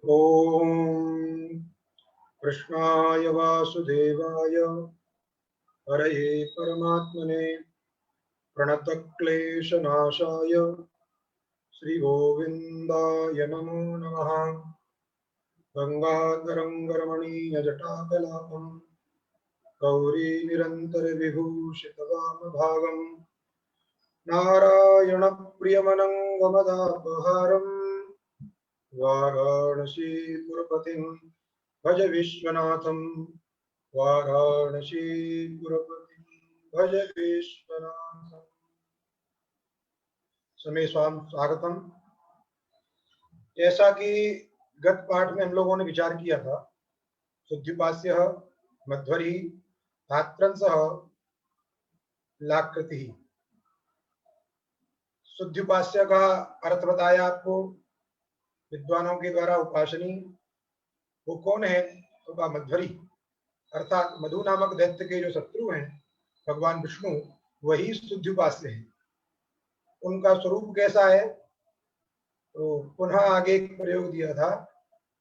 ओम कृष्णाय वासुदेवाय हरये परमात्मने प्रणतक्लेशनाशाय श्रीगोविन्दाय नमो नमः। गंगाधरं रमणीयजटाकलापं गौरीनिरन्तरविभूषितवामभागं नारायणप्रियमनङ्गमदापहारं वाराणसीपुरपतिं भज विश्वनाथं। वाराणसीपुरपतिं भज विश्वनाथं। समय स्वागतम। जैसा कि गत पाठ में हम लोगों ने विचार किया था, शुद्धिपास्य मध्वरी धात्रंस लाकृति। शुद्धिपास्य का अर्थ बताया आपको विद्वानों के द्वारा उपासनी। वो कौन है? तो का मध्वरी अर्थात मधु नामक दैत्य के जो शत्रु हैं भगवान विष्णु, वही शुद्धिपास्य है। उनका स्वरूप कैसा है? तो पुनः आगे एक प्रयोग दिया था,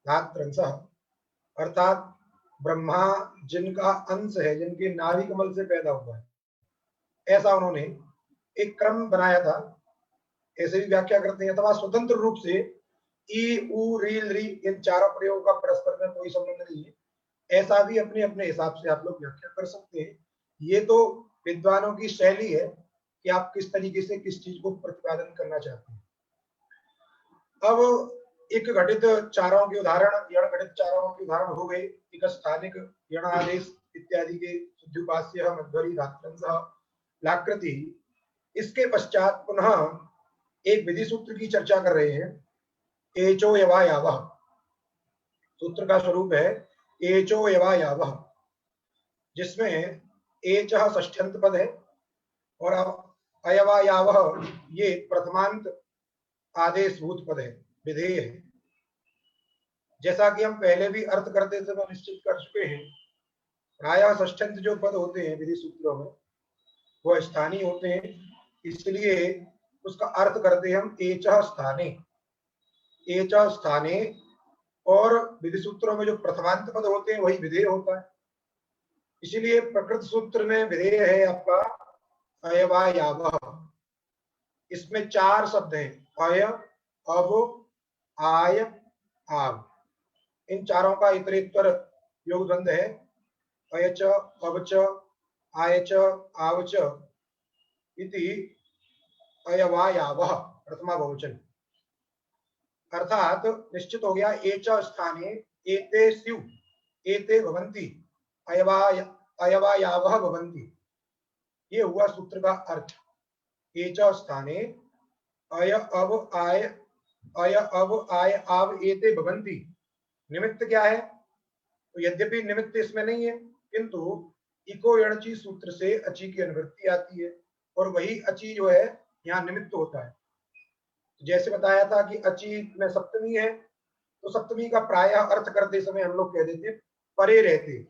धात्रंस अर्थात ब्रह्मा जिनका अंश है, जिनके नाभि कमल से पैदा हुआ है, ऐसा उन्होंने एक क्रम बनाया था। ऐसे भी व्याख्या करते हैं, अथवा स्वतंत्र रूप से ई उ रील री इन चारों प्रयोग का परस्पर में कोई संबंध नहीं है, ऐसा भी अपने अपने हिसाब से आप लोग व्याख्या कर सकते हैं। ये तो विद्वानों की शैली है कि आप किस तरीके से किस चीज को प्रतिपादन करना चाहते हैं। अब एक घटित चारों के उदाहरण, यण घटित चारों के उदाहरण हो गए, एक स्थानिक यण आदेश इत्यादि के शुद्धिपास्य मध्वरी धात्रंस लाकृति। इसके पश्चात पुनः एक विधि सूत्र की चर्चा कर रहे हैं, एचो यवा यावः। सूत्र का स्वरूप है एचो यवा यावः, जिसमें एच षष्ठ्यंत पद है और अयवा यावः ये प्रथमांत आदेशभूत पद है, विधेय है। जैसा कि हम पहले भी अर्थ करते समय निश्चित कर चुके हैं, प्रायः षष्ठ्यंत जो पद होते हैं विधि सूत्रों में वो स्थानीय होते हैं, इसलिए उसका अर्थ करते हैं हम एच स्थाने, एच स्थाने। और विधि सूत्रों में जो प्रथमांत पद होते हैं वही विधेय होता है। इसीलिए प्रकृत सूत्र में विधेय है आपका अयवा यावः। इसमें चार शब्द हैं, अय, अब, आय, आव। इन चारों का इतरेतर योग द्वंद है, अयच अवच आयच आवच इति अयवा यावः प्रथमा बहुवचन। अर्थात निश्चित हो गया, एच स्थाने एते स्यु, एते भवन्ति, अयवा यावः भवन्ति। ये हुआ सूत्र का अर्थ। एच स्थाने अय अब आय, अय अब आय आव एते भवन्ति। निमित्त क्या है? तो यद्यपि निमित्त इसमें नहीं है, किंतु इको यणची सूत्र से अची की अनुवृत्ति आती है और वही अची जो है यहाँ निमित्त होता है। जैसे बताया था कि अची में सप्तमी है, तो सप्तमी का प्रायः अर्थ करते समय हम लोग कह देते परे रहते,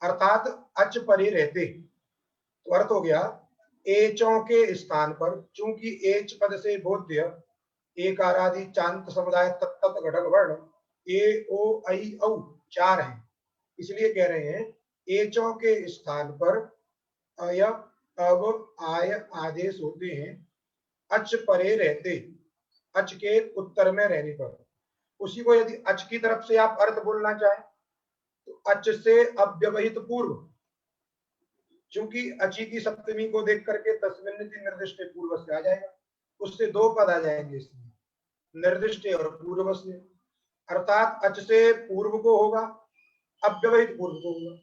अर्थात अच परे रहते। तो अर्थ हो गया एचों के स्थान पर, चूंकि एच पद से बोध्य एक आरादि चांत समुदाय तत्त घटक वर्ण ए ओ आई औ चार हैं, इसलिए कह रहे हैं एचों के स्थान पर अय अब आय आदेश होते हैं अच परे रहते, अच के उत्तर में रहने पर। उसी को यदि अच की तरफ से आप अर्थ बोलना चाहें तो अच से अव्यवहित पूर्व, चूंकि अची की सप्तमी को देख करके तस्मिन् निर्दिष्ट पूर्व से आ जाएगा, उससे दो पद आ जाएंगे इसमें, निर्दिष्ट और पूर्व से। अर्थात अच से पूर्व को होगा, अव्यवहित पूर्व को होगा,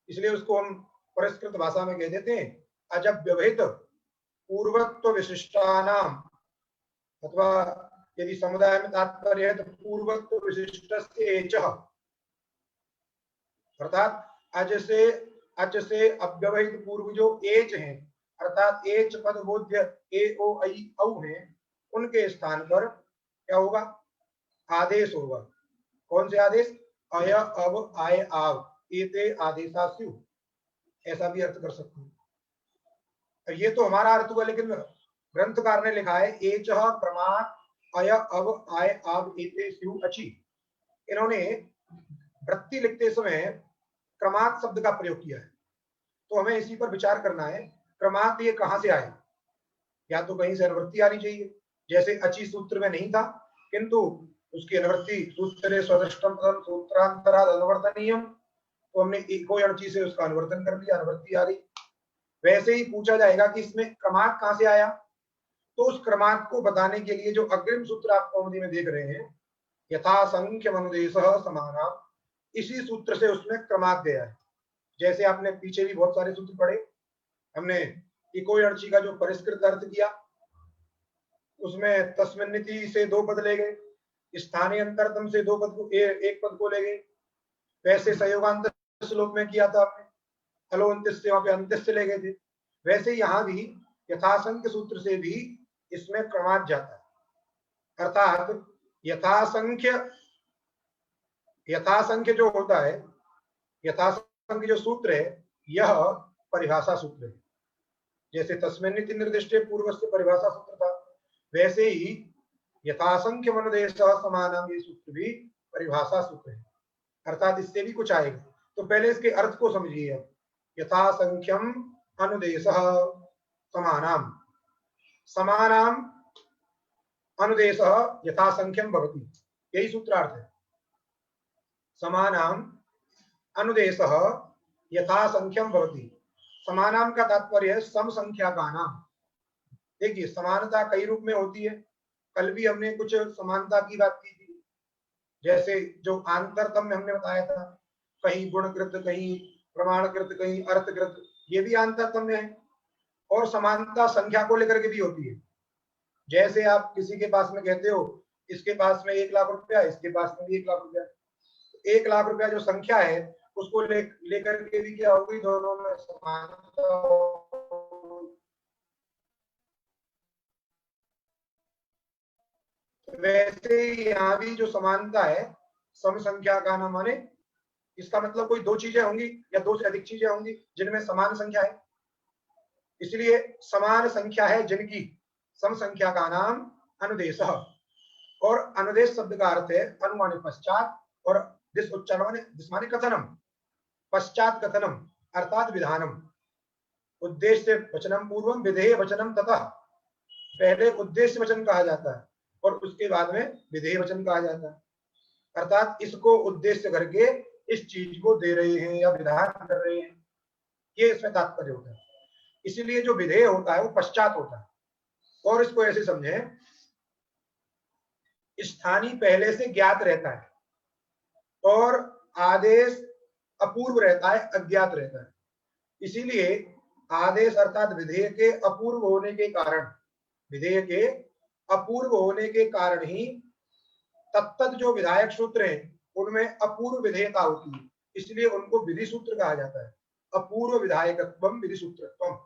इसलिए उसको हम परिष्कृत भाषा में कह देते हैं अजव्यवहित पूर्वत्व विशिष्टानाम, अथवा यदि समुदाय में तात्पर्य है तो पूर्वत्व विशिष्ट एच, अर्थात अच से अव्यवहित पूर्व जो एच है, अर्थात एच पद बोध्य ए ओ आई औ है, उनके स्थान पर क्या होगा? आदेश होगा। कौन से आदेश? अय अब आय आव एते आदेशा स्यु, ऐसा भी अर्थ कर सकते हैं। ये तो हमारा अर्थ हुआ, लेकिन ग्रंथकार ने लिखा है एच प्रमाण अय अब आय आव एते स्यु अची। इन्होंने वृत्ति लिखते समय क्रमात् शब्द का प्रयोग किया है। तो हमें इसी पर विचार करना है, क्रमात् ये कहां से आए? या तो कहीं से अनुवृत्ति आनी चाहिए, जैसे अची सूत्र में नहीं था, किंतु उसकी अनुवृत्ति सूत्रे स्वदृष्टम पदम सूत्रांतराद अनुवर्तनीयम, तो हमने इको अणची से उसका अनुवर्तन कर लिया, अनुवृत्ति आ गई। वैसे ही पूछा जाएगा कि इसमें क्रमात् कहां से आया, तो उस क्रमात् को बताने के लिए जो अग्रिम सूत्र आप कौमुदी में देख रहे हैं, यथा संख्य अनुदेशः समानाम, इसी सूत्र से उसमें क्रमात् गया है। जैसे आपने पीछे भी बहुत सारे सूत्र पढ़े, हमने इको अणची का जो परिष्कृत अर्थ किया, उसमें तस्मिन्निति से 2 पद ले गए, स्थानीय अंतरतम से 2 पद को एक पद को ले गए। वैसे संयोगांत श्लोक में किया था आपने, अलोन्तिस से वहां पे अंतिस से ले गए थे। वैसे यहाँ भी यथासंख्य सूत्र से भी इसमें क्रमात् जाता है, अर्थात यथासंख्य जो होता है, यथासंख्य जो सूत्र है, यह परिभाषा सूत्र है। जैसे तस्मिन्निति निर्दिष्टे पूर्व से परिभाषा सूत्र था, वैसे ही यथासंख्य अनुदेश समानम, ये सूत्र भी परिभाषा सूत्र है, अर्थात इससे भी कुछ आएगा। तो पहले इसके अर्थ को समझिए। यथासंख्यम अनुदेश समानाम, समानाम अनुदेश यथासंख्यम भवति, यही सूत्रार्थ है। समानाम अनुदेश यथासंख्यम भवति, समानाम का तात्पर्य है सम संख्या का नाम। देखिए समानता कई रूप में होती है, कल भी हमने कुछ समानता की बात की थी, जैसे जो आंतरतम में हमने बताया था, कहीं गुणकृत, कहीं प्रमाणकृत, कहीं अर्थकृत, ये भी आंतरतम में है। और समानता संख्या को लेकर के भी होती है, जैसे आप किसी के पास में कहते हो इसके पास में 1 लाख रुपया, इसके पास में भी 1 लाख रुपया, 1 लाख रुपया जो संख्या है उसको लेकर के भी क्या होगी, दोनों में समानता। वैसे यहाँ भी जो समानता है, सम संख्या का नाम, माने इसका मतलब कोई 2 चीजें होंगी या 2 से अधिक चीजें होंगी जिनमें समान संख्या है, इसलिए समान संख्या है जिनकी सम संख्या का नाम अनुदेश। और अनुदेश शब्द का अर्थ है अनुमाने पश्चात, और दिस उच्चारण दिस माने कथनम, पश्चात कथनम अर्थात विधानम। उद्देश्य वचनम पूर्वम विधेय वचनम ततः, पहले उद्देश्य वचन कहा जाता है और उसके बाद में विधेय वचन कहा जाता है, अर्थात इसको उद्देश्य करके इस चीज को दे रहे हैं या विधान कर रहे हैं, ये इसमें तात्पर्य होता है। इसीलिए जो विधेय होता है वो पश्चात होता है। और इसको ऐसे समझे, स्थानीय पहले से ज्ञात रहता है और आदेश अपूर्व रहता है, अज्ञात रहता है। इसीलिए आदेश अर्थात विधेय के अपूर्व होने के कारण, विधेय के अपूर्व होने के कारण ही तत्त जो विधायक सूत्र हैं उनमें अपूर्व विधेयता होती है, इसलिए उनको विधि सूत्र कहा जाता है। अपूर्व विधायकत्वम विधि सूत्रत्वम।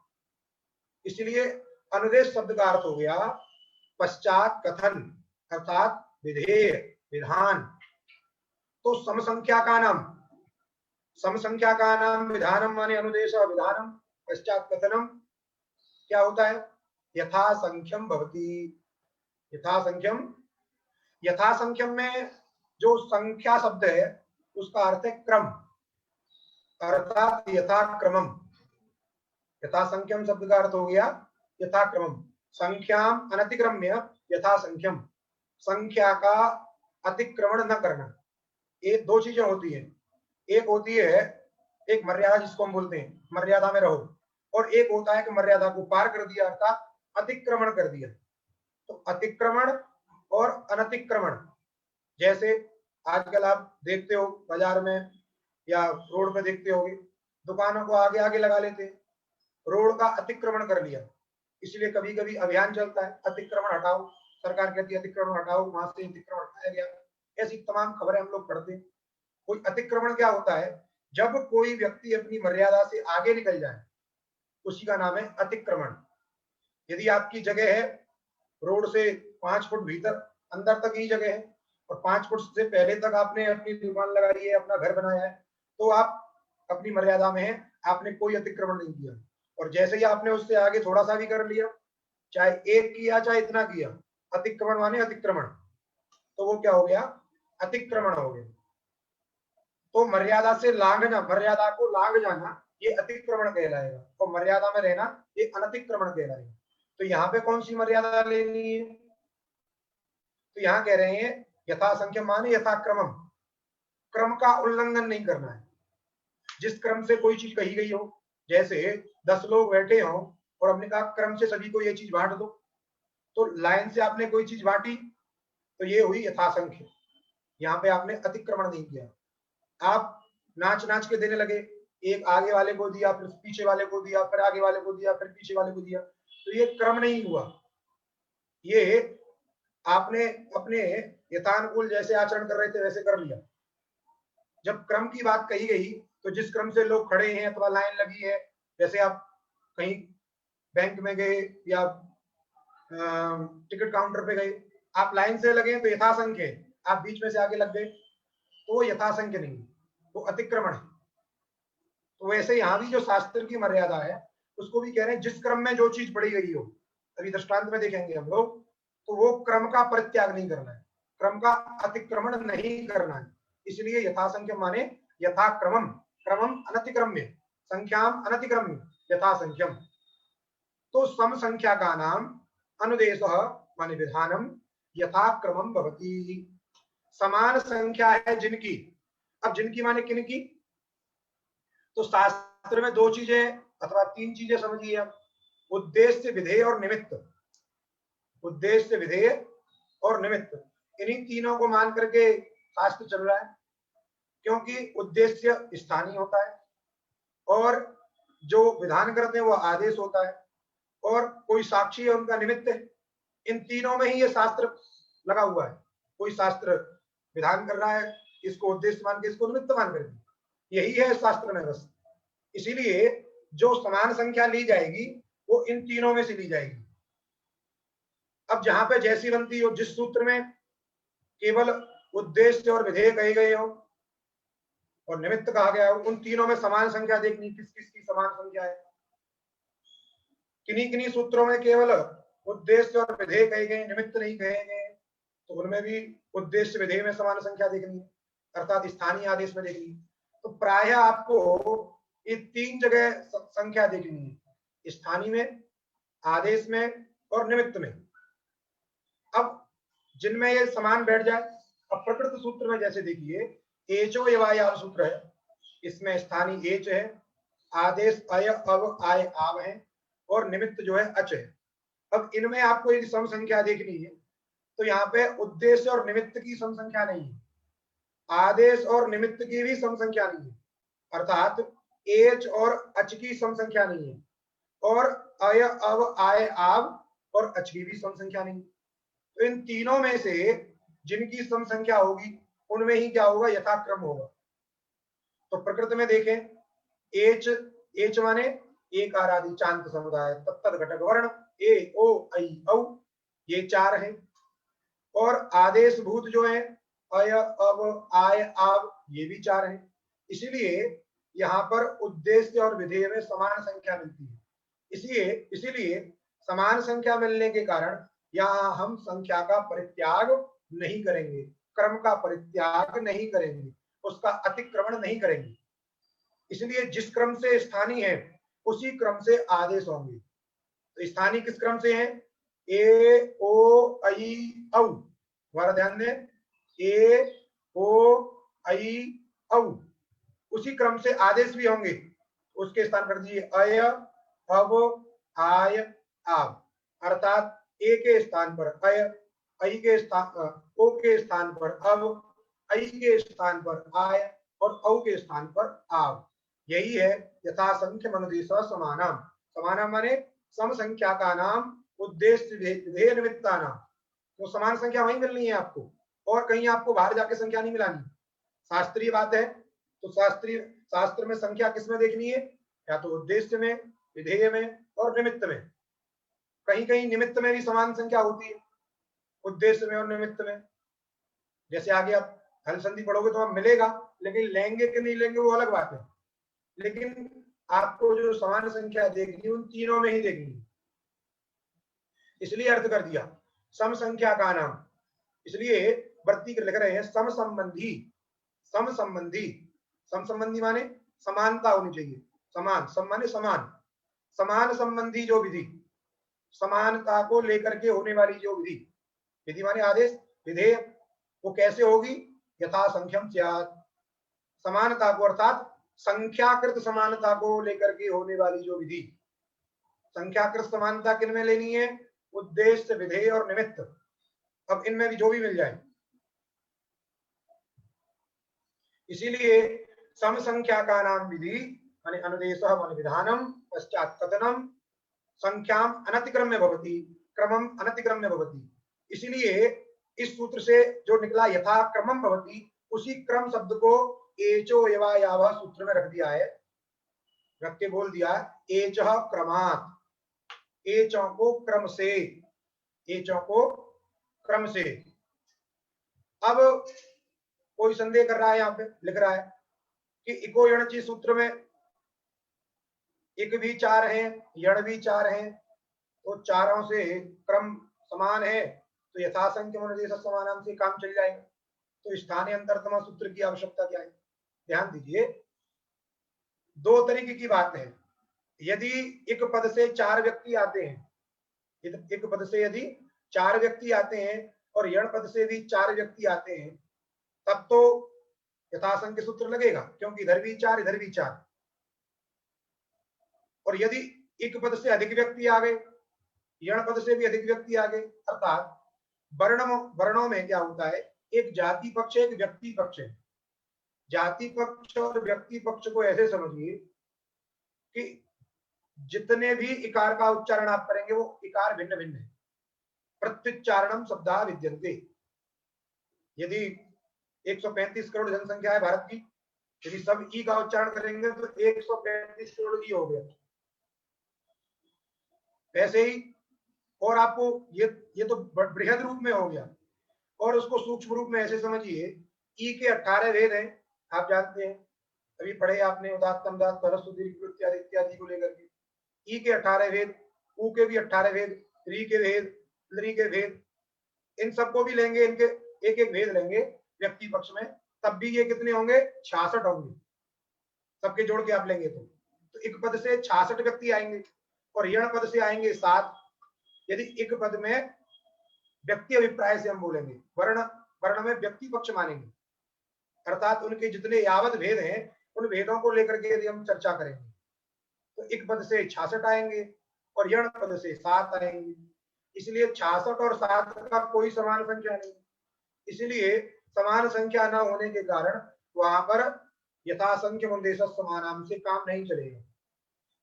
इसलिए अनुदेश शब्द का अर्थ हो गया पश्चात कथन, अर्थात विधेय, विधान। तो समसंख्या का नाम, समसंख्या का नाम विधानम माने अनुदेश, विधानम पश्चात कथनम क्या होता है, यथासंख्यम भवति। यथासंख्यम, यथासंख्यम में जो संख्या शब्द है उसका अर्थ है क्रम, अर्थात यथाक्रमम। यथासंख्यम शब्द का अर्थ हो गया यथाक्रमम, संख्याम अनतिक्रम्य यथासंख्यम, संख्या का अतिक्रमण न करना। ये 2 चीजें होती हैं, एक होती है एक मर्यादा जिसको हम बोलते हैं मर्यादा में रहो, और एक होता है कि मर्यादा को पार कर दिया अर्थात अतिक्रमण कर दिया। तो अतिक्रमण और अनतिक्रमण, जैसे आजकल आप देखते हो बाजार में या रोड पे देखते होगे, दुकानों को आगे आगे लगा लेते हैं, रोड का अतिक्रमण कर लिया। इसलिए कभी कभी अभियान चलता है अतिक्रमण हटाओ, सरकार कहती है अतिक्रमण हटाओ, वहां से अतिक्रमण हटाया गया, ऐसी तमाम खबरें हम लोग पढ़ते हैं। कोई अतिक्रमण क्या होता है, जब कोई व्यक्ति अपनी मर्यादा से आगे निकल जाए उसी का नाम है अतिक्रमण। यदि आपकी जगह है रोड से 5 फुट भीतर अंदर तक ही जगह है और 5 फुट से पहले तक आपने अपनी दुकान लगाई है, अपना घर बनाया है, तो आप अपनी मर्यादा में है, आपने कोई अतिक्रमण नहीं किया। और जैसे ही आपने उससे आगे थोड़ा सा भी कर लिया, चाहे 1 किया चाहे इतना किया, अतिक्रमण माने अतिक्रमण, तो वो क्या हो गया, अतिक्रमण हो गया। तो मर्यादा से लांघना, मर्यादा को लांघ जाना, ये अतिक्रमण कहलाएगा, और मर्यादा में रहना ये अनतिक्रमण कहलाएगा। तो यहाँ पे कौन सी मर्यादा लेनी है? तो यहाँ कह रहे हैं यथासंख्य माने यथाक्रमम, क्रम का उल्लंघन नहीं करना है। जिस क्रम से कोई चीज कही गई हो, जैसे 10 लोग बैठे हो और हमने कहा क्रम से सभी को ये चीज बांट दो, तो लाइन से आपने कोई चीज बांटी तो ये हुई यथासंख्य, यहाँ पे आपने अतिक्रमण नहीं किया। आप नाच नाच के देने लगे, एक आगे वाले को दिया, फिर पीछे वाले को दिया, फिर आगे वाले को दिया, फिर पीछे वाले को दिया, तो ये क्रम नहीं हुआ। ये आपने अपने यथानुकूल जैसे आचरण कर रहे थे वैसे कर लिया। जब क्रम की बात कही गई तो जिस क्रम से लोग खड़े हैं अथवा लाइन लगी है, जैसे आप कहीं बैंक में गए या टिकट काउंटर पे गए, आप लाइन से लगे तो यथासंख्य है, आप बीच में से आगे लग गए तो वो यथासंख्य नहीं, वो अतिक्रमण है। तो वैसे यहाँ भी जो शास्त्र की मर्यादा है उसको भी कह रहे हैं जिस क्रम में जो चीज पढ़ी गई हो, अभी दृष्टांत में देखेंगे हम लोग, तो वो क्रम का परित्याग नहीं करना है, क्रम का अतिक्रमण नहीं करना है। इसलिए यथासंख्य माने यथाक्रमम, क्रमम अनतिक्रम्य, संख्याम अनतिक्रम्य, यथासंख्यम। तो सम संख्या का नाम अनुदेश माने विधानम यथाक्रमम भवती। समान संख्या है जिनकी, अब जिनकी माने किनकी, तो शास्त्र में दो चीजें अथवा तीन चीजें समझिए आप, उद्देश्य, विधेय और निमित्त। उद्देश्य, विधेय और निमित्त, इन्हीं तीनों को मान करके शास्त्र चल रहा है, क्योंकि उद्देश्य स्थानीय होता है और जो विधान करते हैं वो आदेश होता है, और कोई साक्षी है उनका निमित्त है। इन तीनों में ही ये शास्त्र लगा हुआ है। कोई शास्त्र विधान कर रहा है, इसको उद्देश्य मान के, इसको निमित्त मान करके, यही है शास्त्र में बस। इसीलिए जो समान संख्या ली जाएगी वो इन तीनों में से ली जाएगी। अब जहां पे जैसी बनती हो, जिस सूत्र में केवल उद्देश्य और विधेय कहे गए हो और निमित्त कहा गया हो, उन तीनों में समान संख्या देखनी, किस किस की समान संख्या है। किन्हीं किन्हीं सूत्रों में केवल उद्देश्य और विधेय कहे गए, निमित्त नहीं कहे गए, तो उनमें भी उद्देश्य विधेय में समान संख्या देखनी है, अर्थात स्थानीय आदेश में देखनी है। तो प्रायः आपको ये तीन जगह संख्या देखनी है, स्थानीय में, आदेश में और निमित्त में। अब जिनमें ये समान बैठ जाए, अब प्रकृत सूत्र में जैसे देखिए एचो एवायाव सूत्र है, इसमें स्थानीय एच है, आदेश अय अव आय आव है और निमित्त जो है अच है। अब इनमें आपको यदि सम संख्या देखनी है तो यहाँ पे उद्देश्य और निमित्त की सम संख्या नहीं है, आदेश और निमित्त की भी सम संख्या नहीं है, अर्थात एच और अच की सम संख्या नहीं है, और अय अव आय आव और अच की भी सम संख्या नहीं है। तो इन तीनों में से जिनकी सम संख्या होगी उनमें ही क्या होगा, यथाक्रम होगा। तो प्रकृति में देखें, एच, एच माने एक आरादि चांद समुदाय, तत्त घटक वर्ण ए ओ ऐ औ, ये चार है, और आदेश भूत जो है अय अव आय आव, ये भी चार है। इसीलिए यहाँ पर उद्देश्य और विधेय में समान संख्या मिलती है। इसीलिए समान संख्या मिलने के कारण यहाँ हम संख्या का परित्याग नहीं करेंगे, क्रम का परित्याग नहीं करेंगे, उसका अतिक्रमण नहीं करेंगे। इसलिए जिस क्रम से स्थानीय है उसी क्रम से आदेश होंगे। तो स्थानीय किस क्रम से है, ए ओ ऐ औ, दोबारा ध्यान दें, ए ओ ऐ औ, उसी क्रम से आदेश भी होंगे, उसके स्थान पर दिए अय अव आय आव, अर्थात ए के स्थान पर अय, ऐ के स्थान, ओ के स्थान पर अव, ऐ के स्थान पर आय और औ के स्थान पर आव। यही है यथासंख्य अनुदेश समानाम। समानाम माने सम संख्या का नाम, उद्देश्य विधेय निमित्ता नाम। तो समान संख्या वहीं मिलनी है आपको, और कहीं आपको बाहर जाके संख्या नहीं मिलानी। शास्त्रीय बात है तो शास्त्र में संख्या किसमें देखनी है, या तो उद्देश्य में, विधेय में और निमित्त में। कहीं कहीं निमित्त में भी समान संख्या होती है, उद्देश्य में और निमित्त में। जैसे आगे आप हल संधि पढ़ोगे तो वहां मिलेगा, लेकिन लेंगे कि नहीं लेंगे वो अलग बात है, लेकिन आपको जो समान संख्या देखनी उन तीनों में ही देखनी। इसलिए अर्थ कर दिया सम संख्या का नाम, इसलिए वर्ती लिख रहे हैं सम संबंधी, सम संबंधी समसंबंधी माने समानता होनी चाहिए, समान, सम माने समान, समान संबंधी जो विधि, समानता को लेकर के होने वाली जो विधि, विधि माने आदेश, विधेय, वो कैसे होगी? यथा संख्यम स्यात्, समानता को अर्थात संख्याकृत समानता को लेकर के होने वाली जो विधि, संख्याकृत समानता किनमें लेनी है? उद्देश्य, विधेय और निमित्त। अब इनमें भी जो भी मिल जाए, इसीलिए सम संख्या का नाम विधि माने अनुदेशः माने विधानम, पश्चात कथनम, संख्याम अनतिक्रम्य भवति, क्रमम अनतिक्रम्य भवति। इसलिए इस सूत्र से जो निकला यथा क्रमम भवति, उसी क्रम शब्द को एचो एवा यावः सूत्र में रख दिया है, रख के बोल दिया एचः क्रमात्, एचों को क्रम से, एचों को क्रम से। अब कोई संदेह कर रहा है, यहां पे लिख रहा है कि इको यणचि सूत्र में इक भी 4 है, यण भी 4 है, तो चारों से क्रम समान है, तो यथासंख्य अनुदेश समानाम से काम चल जाएगा। तो स्थानीय अंतरतम सूत्र की आवश्यकता क्या है? ध्यान दीजिए, दो तरीके की बात है। यदि एक पद से 4 व्यक्ति आते हैं, एक पद से यदि 4 व्यक्ति आते हैं और यण पद से भी 4 व्यक्ति आते हैं, तब तो यथासंख्य सूत्र लगेगा, क्योंकि इधर भी 4 इधर भी 4। और यदि एक पद से अधिक व्यक्ति आ गए, यण पद से भी अधिक व्यक्ति आ गए, अर्थात वर्णों में क्या होता है? एक जाति पक्ष है, एक व्यक्ति पक्ष है। जाति पक्ष और व्यक्ति पक्ष को ऐसे समझिए कि जितने भी इकार का उच्चारण आप करेंगे वो इकार भिन्न भिन्न है, प्रत्युच्चारणम शब्दा विद्यन्ते। यदि 135 करोड़ जनसंख्या है भारत की, यदि सब ई का उच्चारण करेंगे तो 135 करोड़ ई हो गया। वैसे ही और आपको ये तो बृहद रूप में हो गया, और उसको सूक्ष्म रूप में ऐसे समझिए, ई के 18 भेद हैं, आप जानते हैं, अभी पढ़े आपने उदात्त अनुदात्त परस्पर दीर्घ इत्यादि इत्यादि को लेकर के। ई के 18 भेद, ऊ के भी 18 भेद, री के भेद, लरी के भेद, इन सबको भी लेंगे, इनके एक एक भेद लेंगे व्यक्ति पक्ष में, तब भी ये कितने होंगे? 66 होंगे, सबके जोड़ के आप लेंगे तो एक पद से 66 व्यक्ति आएंगे और यण पद से आएंगे 7। यदि एक पद में व्यक्ति अभिप्राय से हम बोलेंगे, वर्ण में व्यक्ति पक्ष मानेंगे, अर्थात उनके जितने यावत भेद हैं उन भेदों को लेकर के यदि हम चर्चा करेंगे, तो एक पद से 66 आएंगे और यण पद से 7 आएंगे। इसलिए 66 और 7 का कोई समान संख्या नहीं, इसलिए समान संख्या न होने के कारण वहां पर यथासंख्य मुंदेश समानाम से काम नहीं चलेगा।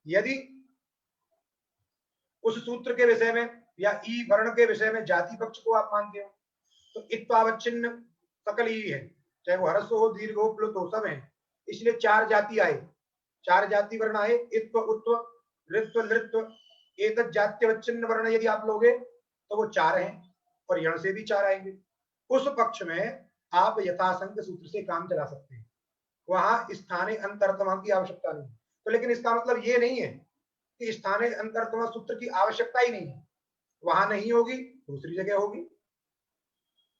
यदि उस सूत्र के विषय में या ई वर्ण के विषय में जाति पक्ष को आप मानते हो, तो इत्वावच्छिन्न सकल ही है, चाहे वो ह्रस्व हो, दीर्घ हो, प्लुत हो, सब है। इसलिए 4 जाति आए, 4 जाति वर्ण आए, इत्व, उत्व, ऋत्व, नृत्व, एतत् जात्यवच्छिन्न वर्ण यदि आप लोगे तो वो 4 हैं, और यण से भी 4 आएंगे। उस पक्ष में आप यथासंख्य सूत्र से काम चला सकते हैं, वहां स्थानीय अंतरतम की आवश्यकता नहीं। तो लेकिन इसका मतलब ये नहीं है कि स्थानीय अंतरतम सूत्र की आवश्यकता ही नहीं है, वहां नहीं होगी, दूसरी जगह होगी।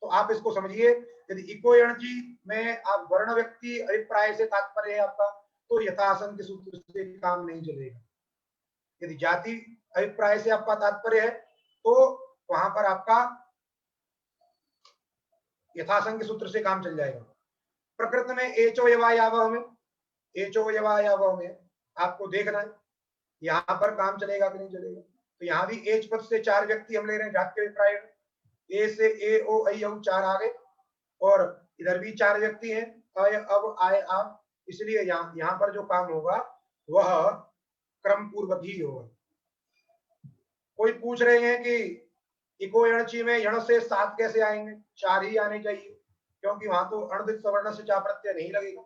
तो आप इसको समझिए, यदि इको यणचि में आप वर्ण व्यक्ति अभिप्राय से तात्पर्य है आपका, तो यथासंख्य सूत्र से काम नहीं चलेगा। यदि जाति अभिप्राय से आपका तात्पर्य है तो वहां पर आपका यथासंख्य सूत्र से काम चल जाएगा। प्रकृति में एचो यवायावह में, एचो यवायावह में आपको देखना है यहां पर काम चलेगा कि नहीं चलेगा। तो यहाँ भी एच पद से 4 व्यक्ति हम ले रहे हैं, जाति अभिप्राय, ए से ए ओ ऐ औ 4 आ गए, और इधर भी 4 व्यक्ति हैं, अय अब आए आप, इसलिए यहाँ पर जो काम होगा वह क्रम पूर्वक ही होगा। कोई पूछ रहे हैं कि इको यणचि में यण से 7 कैसे आएंगे? 4 ही आने चाहिए, क्योंकि वहां तो अणदित सवर्ण से चा प्रत्यय नहीं लगेगा।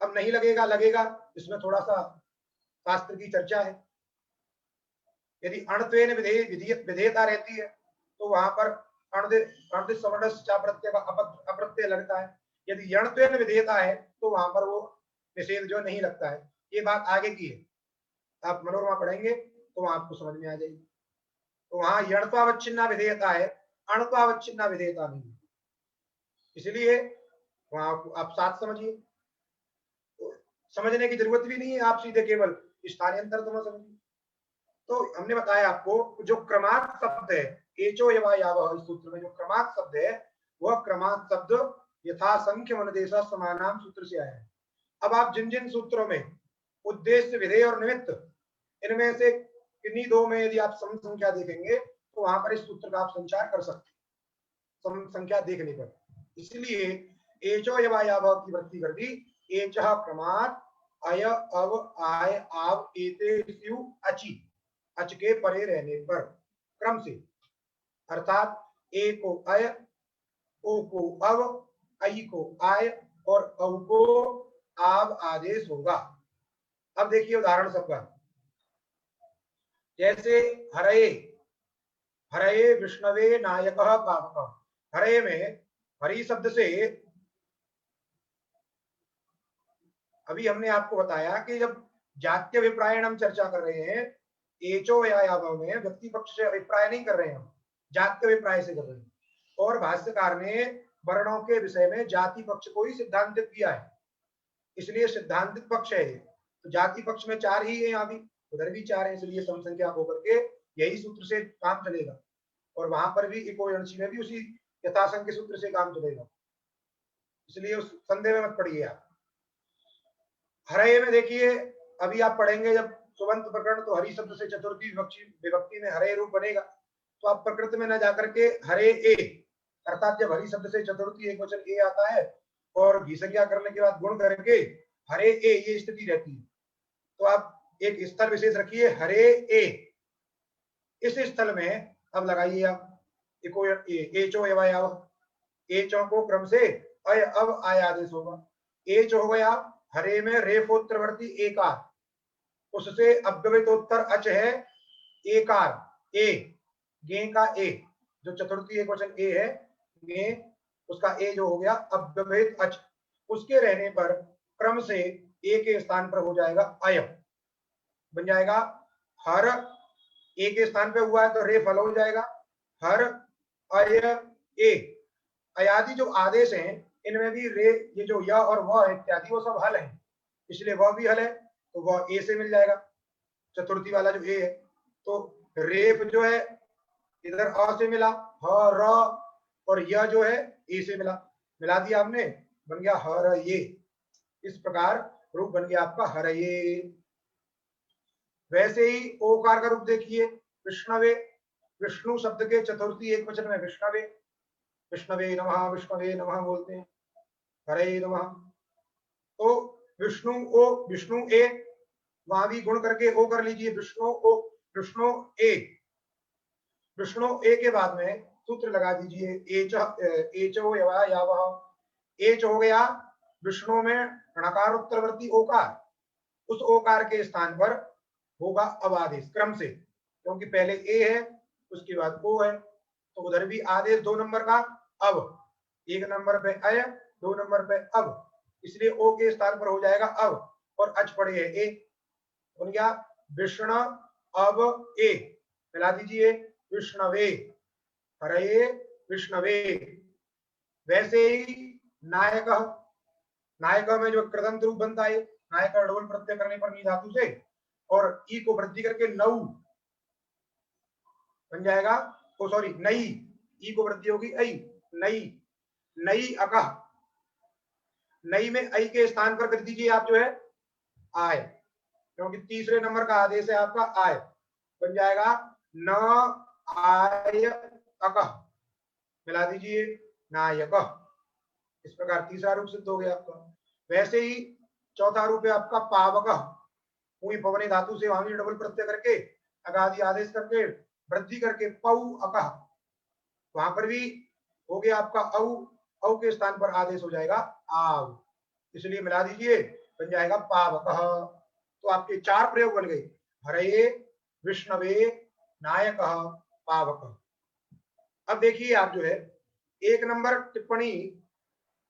अब नहीं लगेगा, लगेगा, इसमें थोड़ा सा शास्त्र की चर्चा है। यदि अणत्वेन विधेयता रहती है तो वहां पर अणदित सवर्ण से चा प्रत्यय का अप्रत्यय लगता है। यदि यणत्वेन विधेयता है तो वहां पर वो निषेध जो नहीं लगता है। ये बात आगे की है, आप मनोरमा पढ़ेंगे तो वहां आपको समझ में आ जाएगी। तो वहां यणत्वावच्छिन्ना विधेयता है, अणत्वावच्छिन्ना विधेयता नहीं, इसलिए वहां आप 7 समझिए। समझने की जरूरत भी नहीं है, आप सीधे केवल स्थानांतर तो समझिए। तो हमने बताया आपको जो क्रमांक शब्द है एचो यवा यावह, इस सूत्र में जो क्रमांक शब्द है वह क्रमांक शब्द यथा संख्य मनदेश समानाम सूत्र से आया है। अब आप जिन जिन सूत्रों में उद्देश्य, विधेय और निमित्त, इनमें से किन्हीं दो में यदि आप सम संख्या देखेंगे तो वहां पर इस सूत्र का आप संचार कर सकते हैं सम संख्या देखने पर। इसलिए एचो यवा यावह की वृत्ति कर दी, एचः क्रमात् अय अव आय आव एते स्यु अचि, अच के परे रहने पर क्रम से, अर्थात ए को अय, ओ को अव, आई को आय और अव को आव आदेश होगा। अब देखिए उदाहरण सबका, जैसे हरये, हरये विष्णवे नायकः पावकः। हरये में हरि शब्द से, अभी हमने आपको बताया कि जब जात्य अभिप्रायण हम चर्चा कर रहे हैं, एचो या यावह में व्यक्ति पक्ष से अभिप्राय नहीं कर रहे हैं, हम जात्य अभिप्राय से कर रहे हैं। और भाष्यकार ने वर्णों के विषय में जाति पक्ष को ही सिद्धांतित किया है, इसलिए सिद्धांतित पक्ष है। तो जाति पक्ष में 4 ही है, यहाँ भी उधर भी 4 है, इसलिए सम संख्या होकर के यही सूत्र से काम चलेगा। और वहां पर भी इको एनसी में भी उसी यथासंख्य सूत्र से काम चलेगा, इसलिए उस संदेह में मत पड़िए आप। हरये में देखिए, अभी आप पढ़ेंगे जब सुबंत प्रकरण, तो हरि शब्द से चतुर्थी विभक्ति में हरये रूप बनेगा। तो आप प्रकृति में न जाकर के हरे ए, अर्थात जब हरि शब्द से चतुर्थी एक वचन ए आता है और घीसज्ञा करने के बाद गुण करके हरे ए, ये स्थिति रहती है। तो आप एक स्थल विशेष रखिए हरे ए, इस स्थल में अब लगाइए आप इको एचो एवा यावह, एचो को क्रम से अय अब आय आदेश होगा। एच हो गया हरे में रेफोत्तरवर्ती एकार, उससे अव्यवहितोत्तर अच है एकार, ए गे का ए, जो चतुर्थी एक वचन ए है गे, उसका ए जो हो गया अव्यवहित अच, उसके रहने पर क्रम से ए के स्थान पर हो जाएगा अय, बन जाएगा हर, ए के स्थान पे हुआ है तो रे फल हो जाएगा हर अय ए। अयादि जो आदेश हैं इनमें भी रे, ये जो य और वह इत्यादि वो सब हल है, इसलिए वह भी हल है, तो वह ए से मिल जाएगा, चतुर्थी वाला जो ए है। तो रेप जो है इधर अ से मिला, ह र, और यह जो है ए से मिला, मिला दिया आपने, बन गया हर ये। इस प्रकार रूप बन गया आपका हर ये। वैसे ही ओकार का रूप देखिए, विष्णवे, विष्णु शब्द के चतुर्थी एक वचन में विष्णवे, विष्णवे नमः, विष्णवे नमः बोलते हैं, हरे नमः। तो विष्णु ओ, विष्णु ए, वहां भी गुण करके ओ कर लीजिए, विष्णु ओ, विष्णु ए, विष्णु ए के बाद में सूत्र लगा दीजिए एचो यवा यावह, एच हो गया विष्णु में णकार उत्तरवर्ती ओकार, उस ओकार के स्थान पर होगा अब आदेश क्रम से, क्योंकि पहले ए है उसके बाद ओ है, तो उधर भी आदेश 2 नंबर का अब, 1 नंबर पे अय, 2 नंबर पे अब, इसलिए ओ के स्थान पर हो जाएगा अब, और अच पड़े है ए, बन गया विष्णु अब ए, मिला दीजिए विष्णवे, हरये विष्णवे। वैसे ही नायक, नायक में जो कृदंत रूप बनता है, नायक डबल प्रत्यय करने पर नी धातु से और ई को वृद्धि करके नौ बन जाएगा, ओ सॉरी नई, ई को वृद्धि होगी ऐ, नई, नई अकह, नई में ऐ के स्थान पर कर दीजिए आप जो है आय, क्योंकि तीसरे नंबर का आदेश है आपका आय, बन जाएगा न आय अकह, मिला दीजिए नायक। इस प्रकार तीसरा रूप सिद्ध हो गया आपका। वैसे ही चौथा रूप है आपका पावक, पूरी पवनी धातु से वहां डबल प्रत्यय करके अगादि आदेश करके वृद्धि करके पौ अकह, वहां पर भी हो गया आपका औ, औ के स्थान पर आदेश हो जाएगा आव, इसलिए मिला दीजिए बन जाएगा पावक। तो आपके 4 प्रयोग बन गए, हरये विष्णवे नायक पावक। अब देखिए आप जो है 1 नंबर टिप्पणी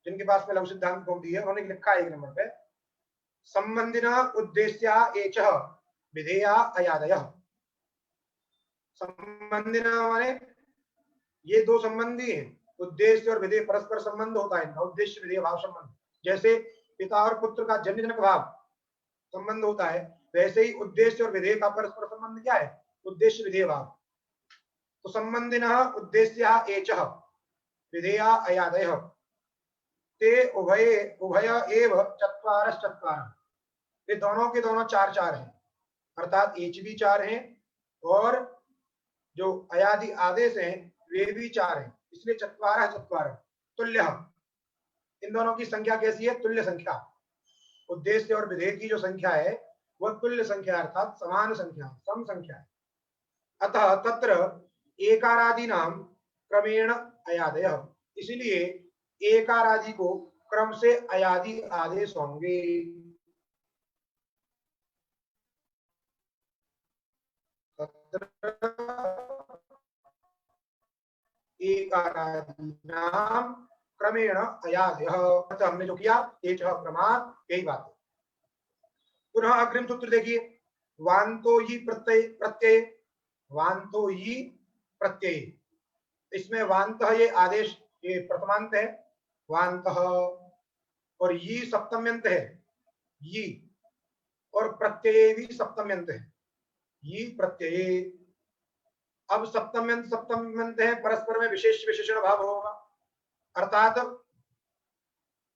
जिनके पास में लघु सिद्धांत कौमुदी है उन्होंने लिखा है 1 नंबर पे, संबंधिना उद्देश्या एचः विधेया अयादयः। संबंधिना माने ये 2 संबंधी हैं, उद्देश्य और विधेय परस्पर संबंध होता है इनका, उद्देश्य विधेय भाव संबंध। जैसे पिता और पुत्र का जन्य जनक भाव संबंध होता है, वैसे ही उद्देश्य और विधेय का परस्पर संबंध क्या है? उद्देश्य विधेय भाव। तो संबंधिनः उद्देश्यः एचः विधेया अयादयः ते उभय एव चत्वारश्चत्वारः। ये दोनों के दोनों चार चार हैं, अर्थात एच भी चार हैं और जो अयादि आदेश हैं वे भी चार हैं, इसलिए चत्वारः चत्वारः तुल्यः। इन दोनों की संख्या कैसी है? तुल्य संख्या। उद्देश्य और विधेय की जो संख्या है वह तुल्य संख्या अर्थात समान संख्या, सम संख्या है। अतः तत्र एकारादीनां क्रमेण अयादयः, इसलिए एकारादि को क्रम से अयादि आदेश होंगे। एकारादीनां क्रमेण अयादयः, अतः हमने जो किया एचः क्रमात्, यही बात है। पुनः अग्रिम सूत्र देखिए, वांतो ही प्रत्यय प्रत्यय, वांतो ही प्रत्यय। इसमें वांतः ये आदेश, ये प्रथमांत है वांतः, और ये सप्तम्यंत है ये, और प्रत्यय भी सप्तम्यंत है ये प्रत्यय। अब सप्तम्यंत है, परस्पर में विशेष विशेषण भाव होगा, अर्थात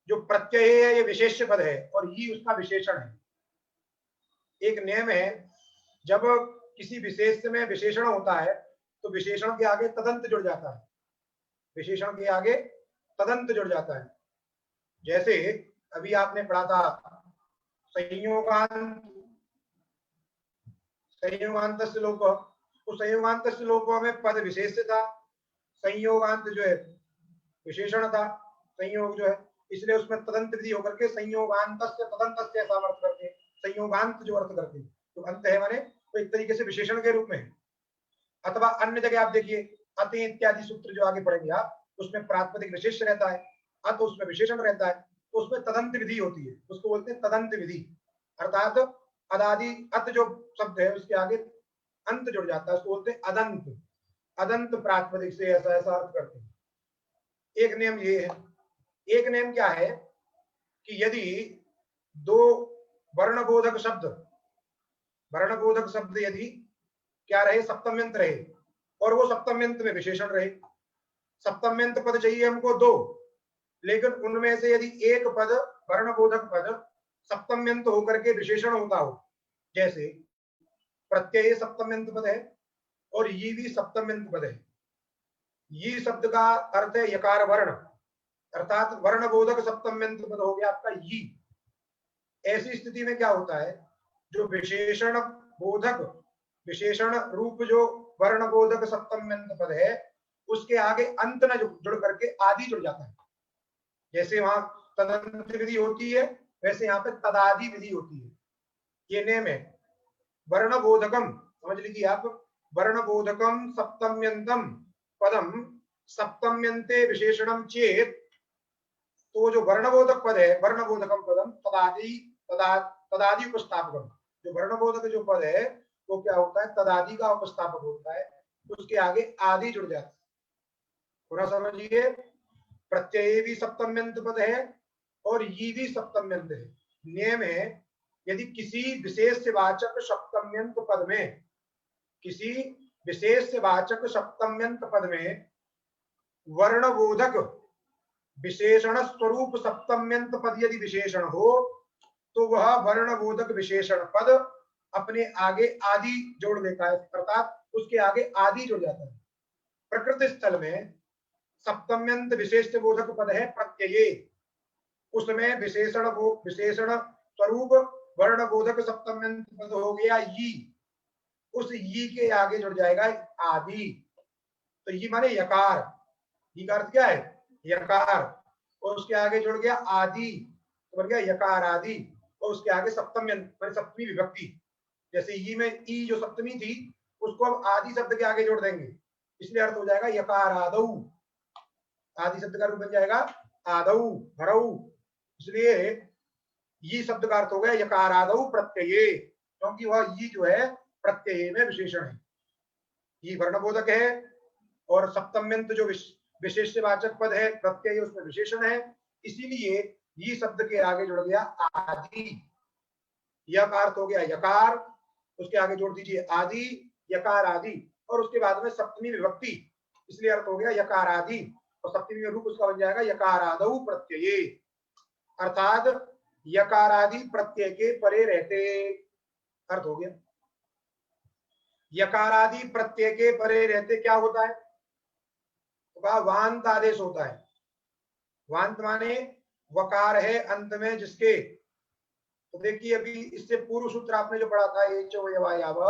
जो प्रत्यय है ये विशेष्य पद है और ये उसका विशेषण है। एक नियम है, जब किसी विशेष में विशेषण होता है तो विशेषण के आगे तदंत जुड़ जाता है, विशेषण के आगे तदंत जुड़ जाता है। जैसे अभी आपने पढ़ा था संयोगांत, संयोगांत लोप, उस संयोगांत लोप में पद विशेष था, संयोगांत जो है विशेषण था, संयोग जो है, इसलिए उसमें तदंत विधि होकर के संयोगांत तदंत ऐसा अर्थ करके संयोगांत जो अर्थ करते, तो अंत है माने तो एक तरीके से विशेषण के रूप में। अथवा अन्य जगह आप देखिए अति इत्यादि सूत्र जो आगे पढ़ेंगे आप, उसमें प्रातिपदिक विशेष रहता है, अत उसमें विशेषण रहता है, तो उसमें तदंत विधि होती है, उसको बोलते हैं तदंत विधि, अर्थात अदादि अत जो शब्द है उसके आगे अंत जुड़ जाता है, उसको बोलते हैं अदंत, अदंत प्रातिपदिक से ऐसा ऐसा अर्थ करते हैं। एक नियम ये है। एक नियम क्या है कि यदि दो वर्णबोधक शब्द, वर्णबोधक शब्द यदि क्या रहे, सप्तम्यंत रहे, और वो सप्तम्यंत में विशेषण रहे, सप्तम्यंत पद चाहिए हमको दो, लेकिन उनमें से यदि एक पद वर्णबोधक पद सप्तम्यंत होकर के विशेषण होता हो, जैसे प्रत्यय सप्तम्यंत पद है और ये भी सप्तम्यंत पद है, ये शब्द का अर्थ है यकार वर्ण, अर्थात वर्णबोधक सप्तम्यंत पद हो गया आपका ये। ऐसी स्थिति में क्या होता है, जो विशेषण बोधक, विशेषण रूप जो वर्णबोधक सप्तम्यंत पद है उसके आगे अंत न जुड़ करके आदि जुड़ जाता है। जैसे वहां तदंत विधि होती है वैसे यहाँ पे तदादि विधि होती है, ये नेम है। वर्णबोधकम समझ लीजिए आप, वर्णबोधकम सप्तम्यंतम पदम सप्तम्यंते विशेषणम चेत, तो जो वर्णबोधक पद है वर्णबोधकम पदम तदादि तदादि उपस्थापकम, जो वर्णबोधक जो पद है वो क्या होता है, तदादि का उपस्थापक होता है, उसके आगे आदि जुड़ जाता है। थोड़ा समझिए, प्रत्यय भी सप्तम्यंत पद है और ये भी सप्तम्यंत है। नियम है, यदि किसी विशेष वाचक सप्तम्यंत पद में, किसी विशेष वाचक सप्तम्यंत पद में वर्णबोधक विशेषण स्वरूप सप्तम्यंत पद यदि विशेषण हो, तो वह वर्णबोधक विशेषण पद अपने आगे आदि जोड़ देता है, अर्थात उसके आगे आदि जुड़ जाता है। प्रकृति स्थल में सप्तम्यंत विशेष बोधक पद है प्रत्यय, उसमें विशेषण स्वरूप वर्णबोधक सप्तम्यंत पद हो गया यी, उस यी के आगे जुड़ जाएगा आदि, तो ये माने यकार, ये का अर्थ क्या है यकार, और उसके आगे जुड़ गया आदि तो बन गया यकार आदि, और उसके आगे सप्तम्यंत माने सप्तमी विभक्ति, जैसे ई में ई जो सप्तमी थी उसको अब आदि शब्द के आगे जोड़ देंगे, इसलिए अर्थ हो जाएगा यकार आदौ, आदि शब्द का रूप बन जाएगा आदौ हरौ, इसलिए ये शब्द का अर्थ हो गया यकार आदौ प्रत्यय, क्योंकि वह ये जो है प्रत्यय में विशेषण है, ये वर्णबोधक है और सप्तम्यंत जो विशेषवाचक पद है प्रत्यय उसमें विशेषण है, इसीलिए ये शब्द के आगे जुड़ गया आदि, य का अर्थ हो गया यकार, उसके आगे जोड़ दीजिए आदि, यकार आदि, और उसके बाद में सप्तमी विभक्ति, इसलिए अर्थ हो गया यकार आदि, और सप्तमी में रूप उसका बन जाएगा यकारादौ प्रत्यये, अर्थात यकारादि प्रत्यय के परे रहते, अर्थ हो गया। यकारादि प्रत्यय के परे रहते क्या होता है, तो कहा वांत आदेश होता है। वांत माने वकार है अंत में जिसके, तो देखिए अभी इससे पूर्व सूत्र आपने जो पढ़ा था ये चौयवायाव,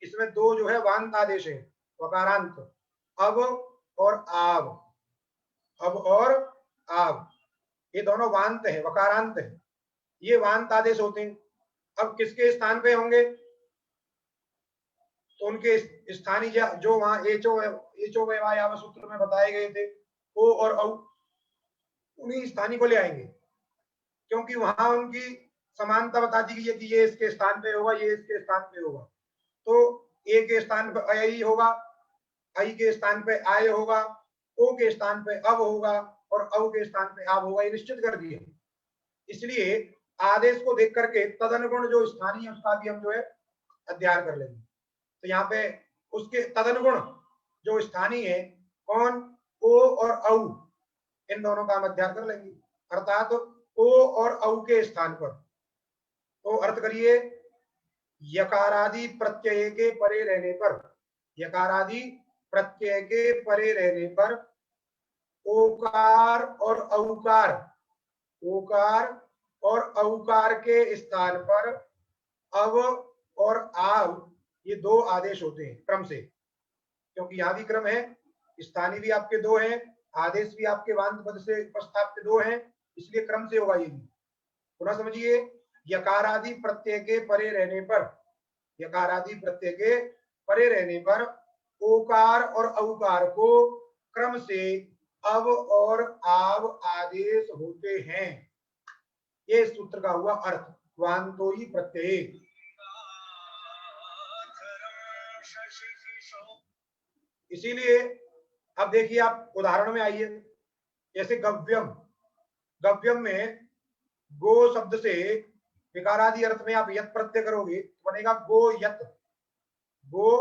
इसमें दो जो है वांत आदेश है, वकारांत, अब और आव, अब और आव, ये दोनों वांत है, वकारांत है, ये वांत आदेश होते हैं। अब किसके स्थान पे होंगे, तो उनके स्थानीय जो वहां एचो सूत्र में बताए गए थे ओ और औ, उन्हीं स्थानीय को ले आएंगे, क्योंकि वहां उनकी समानता बता दी गई है कि ये इसके स्थान पे होगा, ये इसके स्थान पे होगा। तो ए के स्थान पे अयी होगा, आई के स्थान पे आय होगा, ओ के स्थान पे अब होगा, और औ के स्थान पे आब होगा, ये निश्चित कर दिए। इसलिए आदेश को देख करके तदनुगुण जो स्थानीय है उसका भी हम जो है अध्ययन कर लेंगे। तो यहाँ पे उसके तदनुगुण जो स्थानीय है कौन, ओ और औ, इन दोनों का हम अध्ययन कर लेंगे, अर्थात ओ और औ के स्थान पर। तो अर्थ करिए, यकारादि प्रत्यय के परे रहने पर, यकारादि प्रत्यय के परे रहने पर ओकार और औकार, ओकार और औकार के स्थान पर अव और आव, ये दो आदेश होते हैं क्रम से, क्योंकि यहां भी क्रम है, स्थानीय भी आपके दो हैं, आदेश भी आपके वांत पद से उपस्थापित दो हैं, इसलिए क्रम से होगा ये भी। पुनः समझिए, यकारादि प्रत्यय के परे रहने पर, यकारादि प्रत्यय के परे रहने पर ओकार और औकार को क्रम से अव और आव आदेश होते हैं, ये सूत्र का हुआ अर्थ, वांतो ही प्रत्यय। इसीलिए अब देखिए आप उदाहरण में आइए, जैसे गव्यम, गव्यम में गो शब्द से विकारादि अर्थ में आप यत प्रत्यय करोगे तो बनेगा गो यत, गो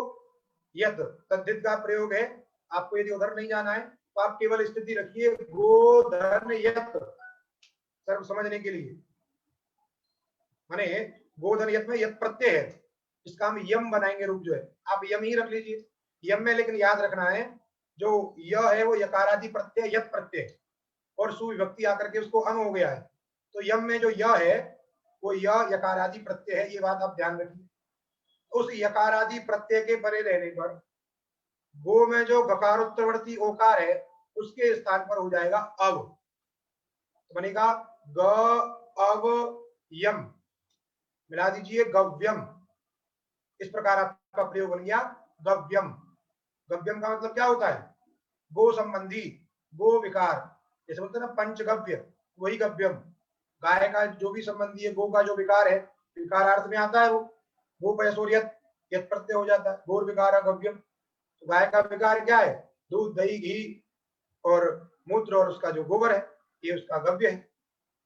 यत, तद्धित का प्रयोग है। आपको यदि उधर नहीं जाना है तो आप केवल स्थिति रखिए गोधन यत, सर्व समझने के लिए, माने गोधन यत में यत प्रत्यय है, इसका हम यम बनाएंगे रूप जो है, आप यम ही रख लीजिए यम में, लेकिन याद रखना है जो य है वो यकारादि प्रत्यय यत प्रत्यय, और सुविभक्ति आकर के उसको अंग हो गया है, तो यम में जो य है वो य यकारादि प्रत्यय है, ये बात आप ध्यान रखिए। उस यकारादि प्रत्यय के परे रहने पर गो में जो गकारोत्तरवर्ती ओकार है उसके स्थान पर हो जाएगा अव, तो बनेगा ग अव यम, मिला दीजिए गव्यम, इस प्रकार आपका प्रयोग बन गया गव्यम। गव्यम का मतलब क्या होता है, गो संबंधी, गो विकार, जैसे बोलते हैं ना पंचगव्य, वही गव्यम, गाय का जो भी संबंधी है, गो का जो विकार है, विकारार्थ में आता है वो, गो पैसोर यत, यत प्रत्यय हो जाता है, गोर विकार गव्यम। तो गाय का विकार क्या है, दूध दही घी और मूत्र और उसका जो गोबर है, ये उसका गव्य है,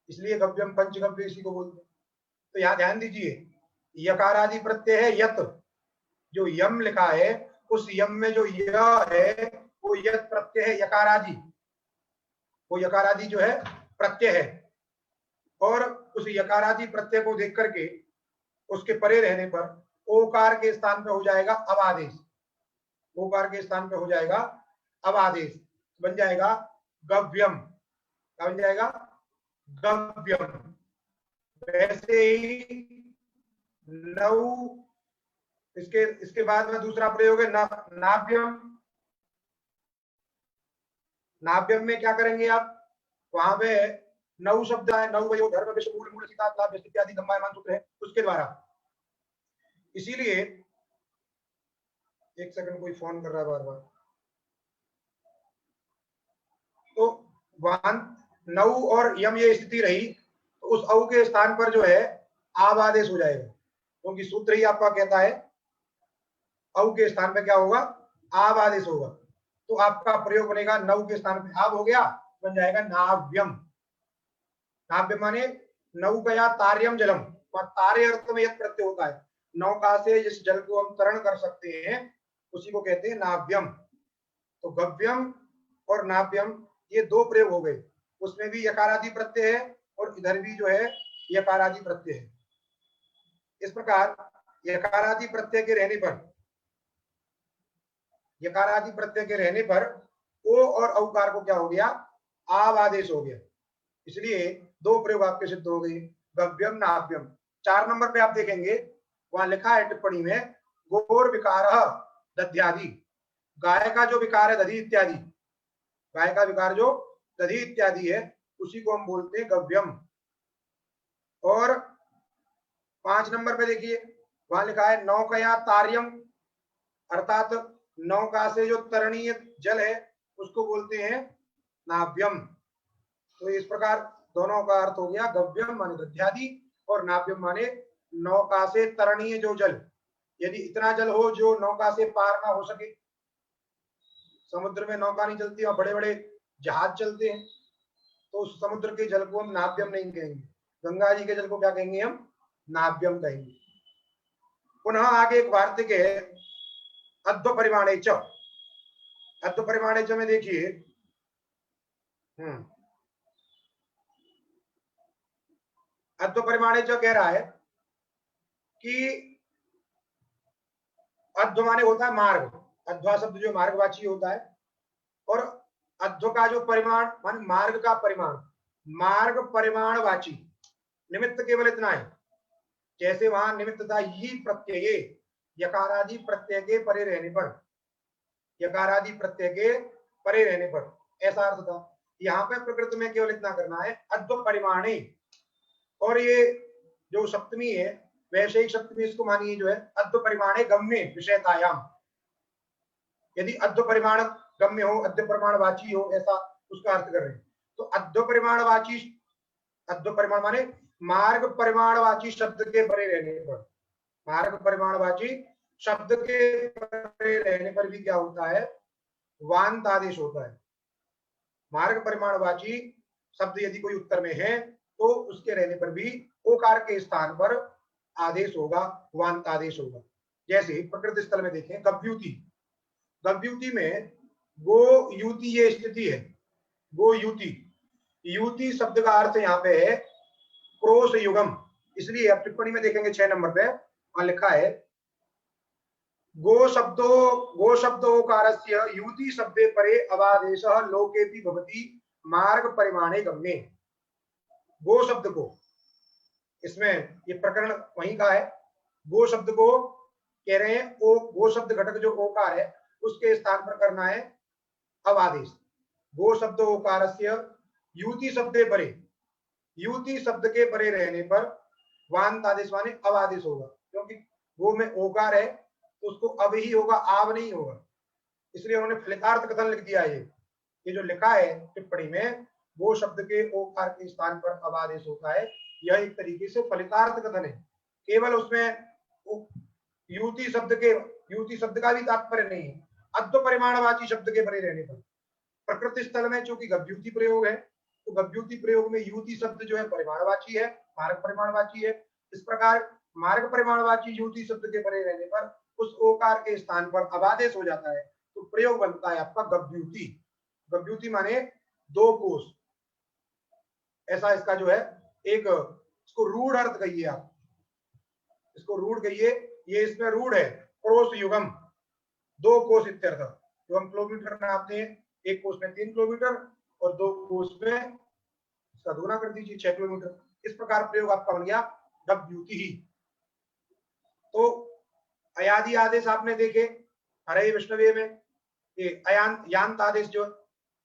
इसलिए गव्यम पंचगव्य इसी को बोलते हैं। तो यहाँ ध्यान दीजिए, यकारादि प्रत्यय है यत, जो यम लिखा है उस यम में जो य है वो यत प्रत्यय है यकारादि, वो यकारादि जो है प्रत्यय है, और उस यकारादि प्रत्यय को देख करके उसके परे रहने पर ओकार के स्थान पे हो जाएगा अब आदेश, ओकार के स्थान पे हो जाएगा अब आदेश, बन जाएगा गव्यम, क्या बन जाएगा गव्यम। वैसे ही नौ, इसके बाद में दूसरा प्रयोग है नाभ्यम, नाभ्यम में क्या करेंगे आप, वहां पे नौ शब्द है, नौ वयो धर्म विश्व मूल मूल सीता लाभ इत्यादि लंबायमान सूत्र है उसके द्वारा, इसीलिए एक सेकंड कोई फोन कर रहा है बार बार, तो वांत नौ और यम ये स्थिति रही, तो उस औ के स्थान पर जो है आब आदेश हो जाएगा, क्योंकि सूत्र ही आपका कहता है औ के स्थान पे क्या होगा, आब आदेश होगा, तो आपका प्रयोग बनेगा नौ के स्थान पे आब हो गया, बन जाएगा नाव्यम। नाव्य माने नौकया तार्यम जलम, वहां तारे अर्थ में यद प्रत्यय होता है। नौका से जिस जल को हम तरण कर सकते हैं उसी को कहते हैं नाव्यम। तो गव्यम और नाव्यम ये दो प्रयोग हो गए, उसमें भी यकारादि प्रत्यय है और इधर भी जो है यकारादि प्रत्यय है। इस प्रकार यकारादि प्रत्यय के रहने पर, यकारादि प्रत्यय के रहने पर ओ और औकार को क्या हो गया, आव आदेश हो गया। इसलिए दो प्रयोग आपके सिद्ध हो गए, गव्यम नाव्यम। 4 नंबर पे आप देखेंगे वहां लिखा है टिप्पणी में, गोर विकार दध्यादि, गाय का जो विकार है दधि इत्यादि, गाय का विकार जो दधि इत्यादि है उसी को हम बोलते हैं गव्यम। और 5 नंबर पे देखिए वहां लिखा है नौकया तार्यम, अर्थात नौका से जो तरणीय जल है उसको बोलते हैं नाव्यम। तो इस प्रकार दोनों का अर्थ हो गया, गव्यम माने दध्यादि और नाव्यम माने नौका से तरणीय जो जल। यदि इतना जल हो जो नौका से पार ना हो सके, समुद्र में नौका नहीं चलती और बड़े बड़े जहाज चलते हैं, तो उस समुद्र के जल को हम नाव्यम नहीं कहेंगे, गंगा जी के जल को क्या कहेंगे, हम नाव्यम कहेंगे। पुनः आगे एक वार्तिक है अध्व परिमाणे च। अध्व परिमाणे च में देखिए अध्व परिमाणे च कह रहा है कि अध्व माने होता है मार्ग, अध्वा शब्द जो मार्गवाची होता है, और अध्व का जो परिमाण मान मार्ग का परिमाण, मार्ग परिमाणवाची। निमित्त केवल इतना है, जैसे वहां निमित्त था ही प्रत्यय, यकारादि प्रत्यय के परे रहने पर, यकारादि प्रत्यय के परे रहने पर, ऐसा अर्थ था। यहाँ पे प्रकृति में केवल इतना करना है अध्व परिमाणे। और ये जो सप्तमी है वैसे ही सप्तमी इसको मानिए जो है अध्व परिमाणे गम्य विषयतायाम। यदि अध्व परिमाण गम्य हो, अध्व परिमाण वाची हो, ऐसा उसका अर्थ कर रहे हैं। तो अध्व परिमाण वाची, अध्व परिमाण माने मार्ग परिमाणवाची शब्द के परे रहने पर, मार्ग परिमाणवाची शब्द के परे रहने पर भी क्या होता है, वांत आदेश होता है। मार्ग परिमाणवाची शब्द यदि कोई उत्तर में है तो उसके रहने पर भी ओकार के स्थान पर आदेश होगा, वांत आदेश होगा। जैसे प्रकृति स्थल में देखें गव्यूति, गव्यूति में गो युति ये स्थिति है, गो युति, युति शब्द का अर्थ यहाँ पे है क्रोश युगम। इसलिए आप टिप्पणी में देखेंगे 6 नंबर पे वहां लिखा है गो शब्दोकारस्य युति शब्दे परे अवादेशः लोकेपि भवति मार्ग परिमाणे गम्ये। गो शब्द को, इसमें ये प्रकरण वहीं का है, गो शब्द को कह रहे हैं ओ, गो शब्द घटक जो ओकार है उसके स्थान पर करना है अवादेश। गो शब्द ओकारस्य युति शब्दे परे, युति शब्द के परे रहने पर वांत आदेश माने अवादेश होगा, क्योंकि गो में ओकार है तो उसको अब ही होगा, आव नहीं होगा। इसलिए उन्होंने फलितार्थ कथन लिख दिया है। ये जो लिखा है टिप्पणी में वो शब्द के ओकार के स्थान पर अवादेश होता है, यह एक तरीके से फलितार्थ कथन है। केवल उसमें युति शब्द के, युति शब्द का भी तात्पर्य नहीं है, अध्व परिमाणवाची शब्द के परे रहने पर। प्रकृति स्थल में चूंकि गव्यूति प्रयोग है तो गव्यूति प्रयोग में युति शब्द जो है परिमाणवाची है, मार्ग परिमाणवाची है। इस प्रकार मार्ग परिमाणवाची युति शब्द के परे रहने पर उस ओकार के स्थान पर अवादेश हो जाता है, तो प्रयोग बनता है आपका गव्यूति। गव्यूति माने दो कोष, ऐसा इसका जो है एक, इसको रूढ़ अर्थ कहिए आप, इसको रूढ़ कहिए, ये इसमें रूढ़ है क्रोश युगम, दो कोष इत्यर्थ। जो हम किलोमीटर नापते हैं, एक कोष में 3 किलोमीटर और 2 कोष में इसका दोगुना कर दीजिए 6 किलोमीटर। इस प्रकार प्रयोग आपका बन गया गव्यूति ही। तो अयादि आदेश आपने देखे हरे विष्णवे में, ये अयान यांत आदेश जो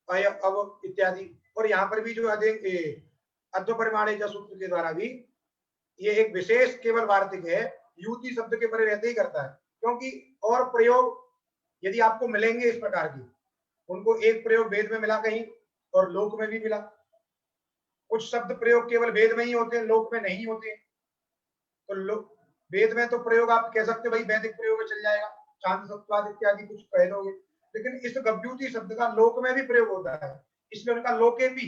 अय अव इत्यादि, और यहाँ पर भी जो अध्व परिमाणे सूत्र के द्वारा भी ये एक विशेष केवल वार्तिक है, युति शब्द के परे रहते ही करता है। क्योंकि और प्रयोग यदि आपको मिलेंगे इस प्रकार की, उनको एक प्रयोग वेद में मिला कहीं और लोक में भी मिला, कुछ शब्द प्रयोग केवल वेद में ही होते हैं, लोक में नहीं होते। तो वेद में तो प्रयोग आप कह सकते भाई वैदिक प्रयोग चल जाएगा, शांत सत्वाद इत्यादि कुछ कह दोगे, लेकिन इस गव्यूति शब्द का लोक में भी प्रयोग होता है, इसलिए उनका लोके भी।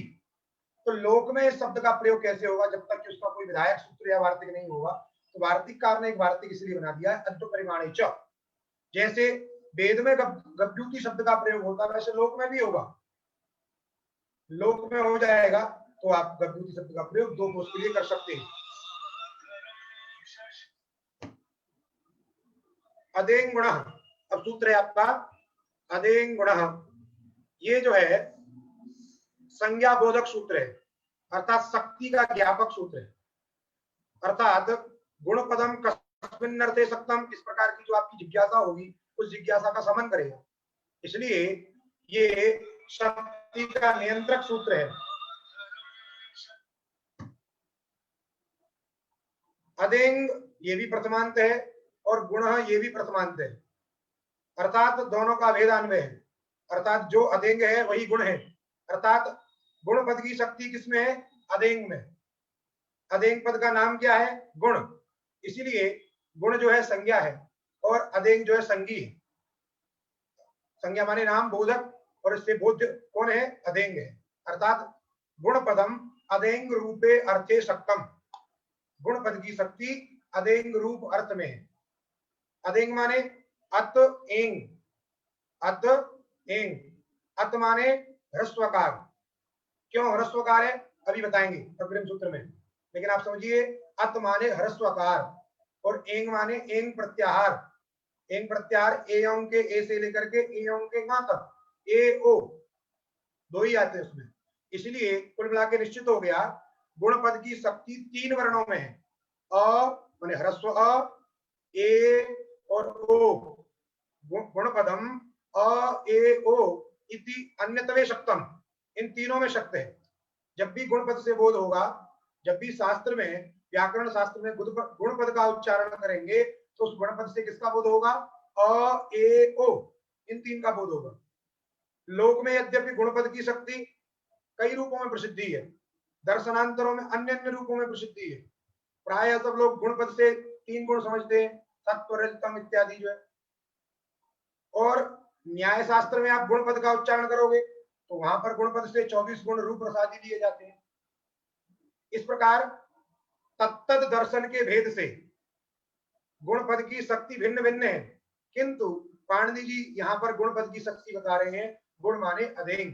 तो लोक में इस शब्द का प्रयोग कैसे होगा जब तक कि उसका कोई विधायक सूत्र या वार्तिक नहीं होगा। तो वार्तिककार ने एक वार्तिक इसलिए बना दिया है अद्व परिमाणे च। जैसे वेद में गभ्युति शब्द का प्रयोग होता है वैसे लोक में भी होगा। लोक में हो जाएगा तो आप गभ्युति शब्द का प्रयोग दो कोष के लिए कर सकते हैं। अदेंग गुण, अब सूत्र है आपका अदेंग गुण। ये जो है संज्ञा बोधक सूत्र है, अर्थात शक्ति का ज्ञापक सूत्र है। अर्थात गुण पदम कस्मिन् अर्थे सक्तम, इस प्रकार की जो आपकी जिज्ञासा होगी उस जिज्ञासा का समन करेगा। इसलिए ये शक्ति का नियंत्रक सूत्र है। अदेंग ये भी प्रथमांत है और गुण ये भी प्रथमांत है, अर्थात दोनों का भेदान्वय है। अर्थात जो अदेंग है वही गुण है। अर्थात गुण पद की शक्ति किसमें है? अदेंग में। अदेंग पद का नाम क्या है? गुण। इसीलिए गुण जो है संज्ञा है और अदेंग जो है संज्ञी है। संज्ञा माने नाम बोधक और इससे बोध्य कौन है? अदेंग है। अर्थात गुण पदम अदेंग रूपे अर्थे शक्तम, गुण पद की शक्ति अदेंग रूप अर्थ में है। अदेंग माने अत एंग, अत एंग, अत माने ह्रस्वकार। क्यों ह्रस्वकार है अभी बताएंगे अग्रिम सूत्र में, लेकिन आप समझिए अत माने ह्रस्वकार और एंग माने एंग प्रत्याहार। एंग प्रत्याहार ए अंग के ए से लेकर के ए अंग के गा तक ए ओ दो ही आते हैं उसमें। इसलिए कुल मिला के निश्चित हो गया गुण पद की शक्ति तीन वर्णों में है। अ माने ह्रस्व अ, ए और ओ। गुण पदम अ ए ओ इति अन्यतवे शक्तम, इन तीनों में शक्त है। जब भी गुण पद से बोध होगा, जब भी शास्त्र में व्याकरण शास्त्र में गुण पद का उच्चारण करेंगे तो उस गुण पद से किसका बोध होगा? अ ए ओ, इन तीन का बोध होगा। लोक में यद्यपि गुण पद की शक्ति कई रूपों में प्रसिद्धि है, दर्शनांतरों में अन्य अन्य रूपों में प्रसिद्धि है। प्राय सब लोग गुण पद से तीन गुण समझते हैं, सत्व रजतम इत्यादि जो है। और न्याय शास्त्र में आप गुण पद का उच्चारण करोगे तो वहां पर गुण पद से 24 गुण रूप प्रसादी दिए जाते हैं। इस प्रकार तत्त दर्शन के भेद से गुण पद की शक्ति भिन्न भिन्न है, किंतु पाणिनि जी यहाँ पर गुण पद की शक्ति बता रहे हैं, गुण माने अदेंग।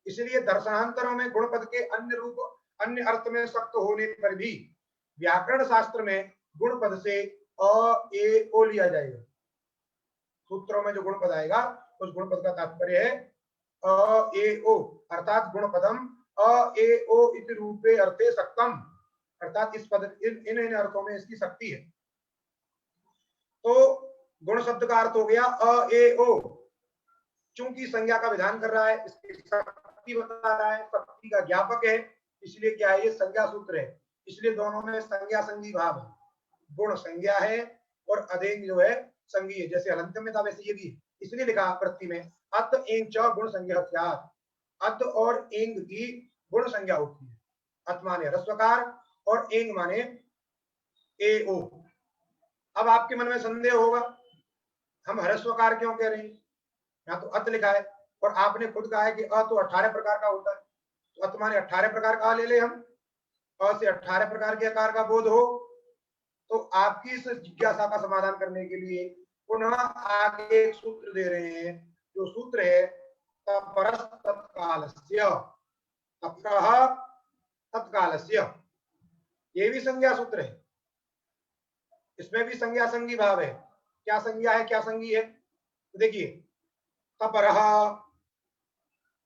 इसलिए दर्शनांतरों में गुण पद के अन्य रूप अन्य अर्थ में शक्त होने पर भी व्याकरण शास्त्र में गुण पद से अ ए ओ लिया जाएगा। सूत्रों में जो गुण पद आएगा उस गुण पद का तात्पर्य है अ ए ओ, अर्थात गुण पदम अ ए ओ इति रूपे अर्थे शक्तम, अर्थात इस पद इन अर्थों में इसकी शक्ति है। तो गुण शब्द का अर्थ हो गया अ ए ओ, चूंकि संज्ञा का विधान कर रहा है, इसकी शक्ति बता रहा है, शक्ति का ज्ञापक है, इसलिए क्या है? ये संज्ञा सूत्र है। इसलिए दोनों में संज्ञा संज्ञी भाव है। गुण संज्ञा है और अदेंग जो है संज्ञी है। जैसे हलंत में था वैसे ये भी है। इसलिए लिखा प्रति में अत एंग च गुण संज्ञा स्यात्, अत और एंग की गुण संज्ञा होती है। अत माने ह्रस्वकार और एंग माने ए ओ। अब आपके मन में संदेह होगा हम ह्रस्वकार क्यों कह रहे हैं? यहाँ तो अत लिखा है और आपने खुद कहा है कि अ तो 18 प्रकार का होता है, तो अत माने 18 प्रकार का ले ले हम, अ से 18 प्रकार के आकार का बोध हो। तो आपकी इस जिज्ञासा का समाधान करने के लिए पुनः आगे एक सूत्र दे रहे हैं, जो सूत्र है तपरस् तत्कालस्य, तपरः तत्कालस्य। ये भी संज्ञा सूत्र है, इसमें भी संज्ञा संज्ञी भाव है। क्या संज्ञा है क्या संज्ञी है? तो देखिए तपरः,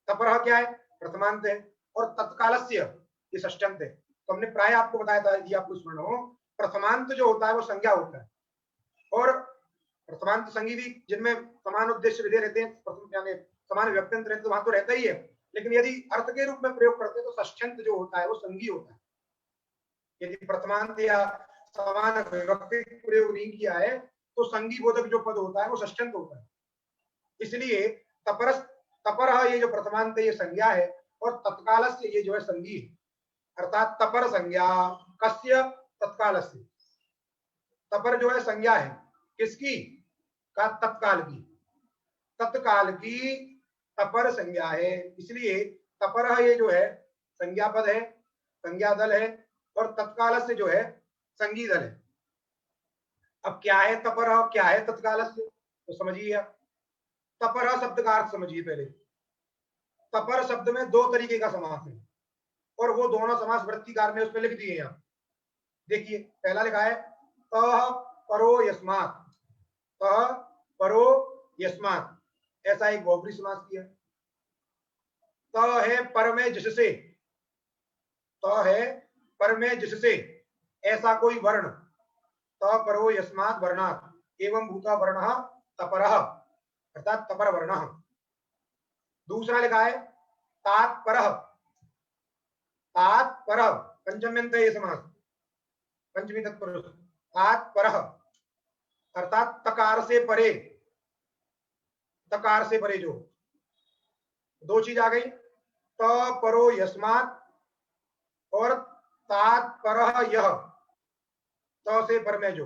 तपरः क्या है? प्रथमांत है और तत्कालस्य ये षष्ठ्यंत है। तो हमने प्राय आपको बताया था, ये आपको स्मरण हो, प्रथमांत जो होता है वो संज्ञा होता है और प्रथमांत संज्ञी भी जिनमें समान उद्देश्य विधेय रहते हैं, समान व्यक्तित्व रहते, तो वहां तो रहता ही है। लेकिन यदि अर्थ के रूप में प्रयोग करते हैं तो षष्ठ्यंत जो होता है वो संज्ञी होता है। यदि प्रथमांत या समान विभक्ति प्रयोग नहीं किया है तो संज्ञी बोधक जो पद होता है वो षष्ठ्यंत होता है। इसलिए तपरस तपरः ये जो प्रथमांत ये संज्ञा है और तत्कालस्य ये जो है संज्ञी है। अर्थात तपर संज्ञा कस्य? तत्कालस्य। तपर जो है संज्ञा है किसकी? का तत्काल की, तत्काल की तपर संज्ञा है। इसलिए तपरः ये जो है संज्ञा पद है, संज्ञा दल है, और तत्काल से जो है संगी दल है। अब क्या है तपरः, क्या है तत्काल से, तो समझिए आप। तपरः शब्द का अर्थ समझिए पहले। तपर शब्द में दो तरीके का समास है, और वो दोनों समास वृत्तिकार में उसमें लिख दिए आप। देखिए पहला लिखा है तः परो यस्मात्, तः परो यस्मात्, ऐसा एक बहुब्री समास किया। त है पर में जिससे, त है पर में जिससे ऐसा कोई वर्ण, त परो यस्मात् वर्णात् एवं भूता वर्णः तपरः, अर्थात तपर वर्णः। दूसरा लिखा है तात्परः, तात्परः पंचम्यन्त ये समास, पंचमी तत्पुरुष, तात्परः अर्थात तकार से परे, तकार से परे जो, दो चीज आ गई, त परो यस्मात् और तात्परः यह, त से पर में जो।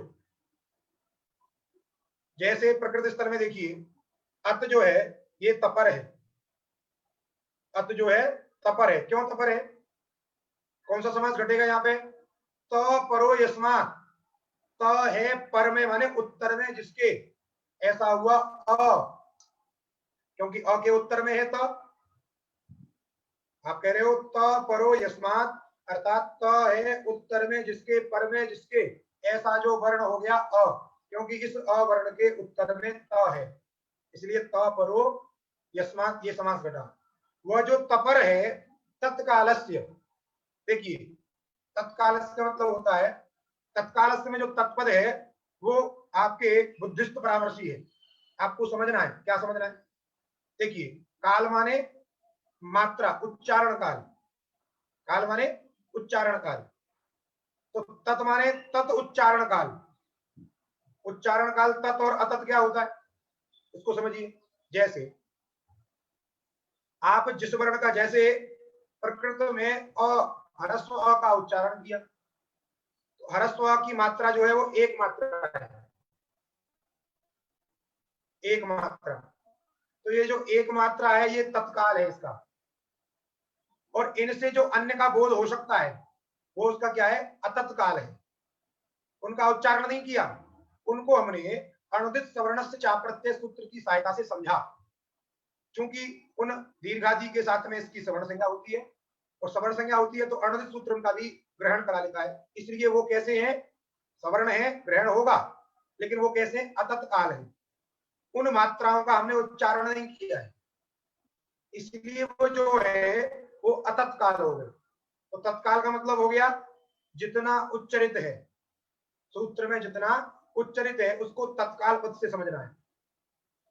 जैसे प्रकृति स्तर में देखिए अत जो है ये तपर है, अत जो है तपर है। क्यों तपर है, कौन सा समास घटेगा यहाँ पे, त परो यस्मात्, त है पर में माने उत्तर में जिसके, ऐसा हुआ अ, क्योंकि अ के उत्तर में है त। आप कह रहे हो त परो यस्मात् अर्थात त है उत्तर में जिसके, पर में जिसके, ऐसा जो वर्ण हो गया अ, क्योंकि इस अ वर्ण के उत्तर में त है, इसलिए त परो यस्मात् ये समास घटा। वह जो तपर है तत्कालस्य, देखिए तत्कालस्य का मतलब होता है, तत्कालस्य में जो तत्पद है वो आपके बुद्धिस्त परामर्शी है। आपको समझना है, क्या समझना है, देखिए काल माने मात्रा, उच्चारण काल, काल माने उच्चारण काल, तो तत् माने तत् उच्चारण काल, उच्चारण काल तत् और अतत् क्या होता है इसको समझिए। जैसे आप जिस वर्ण का, जैसे प्रकृत में अ, ह्रस्व अ का उच्चारण किया, तो ह्रस्व अ की मात्रा जो है वो एक मात्रा है, एक मात्रा, तो ये जो एक मात्रा है ये तत्काल है इसका, और इनसे जो अन्य का बोध हो सकता है वो उसका क्या है, अतत्काल है। उनका उच्चारण नहीं किया, उनको हमने अनुदित सवर्णस्य चा प्रत्यय सूत्र की सहायता से समझा, क्योंकि उन दीर्घादि के साथ में इसकी सवर्ण संज्ञा होती है, और सवर्ण संज्ञा होती है तो अनुदित सूत्र उनका भी ग्रहण करा लेता है, इसलिए वो कैसे है, सवर्ण है, ग्रहण होगा, लेकिन वो कैसे, अतत्काल है। उन मात्राओं का हमने उच्चारण नहीं किया है, इसलिए वो जो है वो अतत्काल हो गए। तो तत्काल का मतलब हो गया जितना उच्चरित है, सूत्र में जितना उच्चरित है उसको तत्काल पद से समझना है,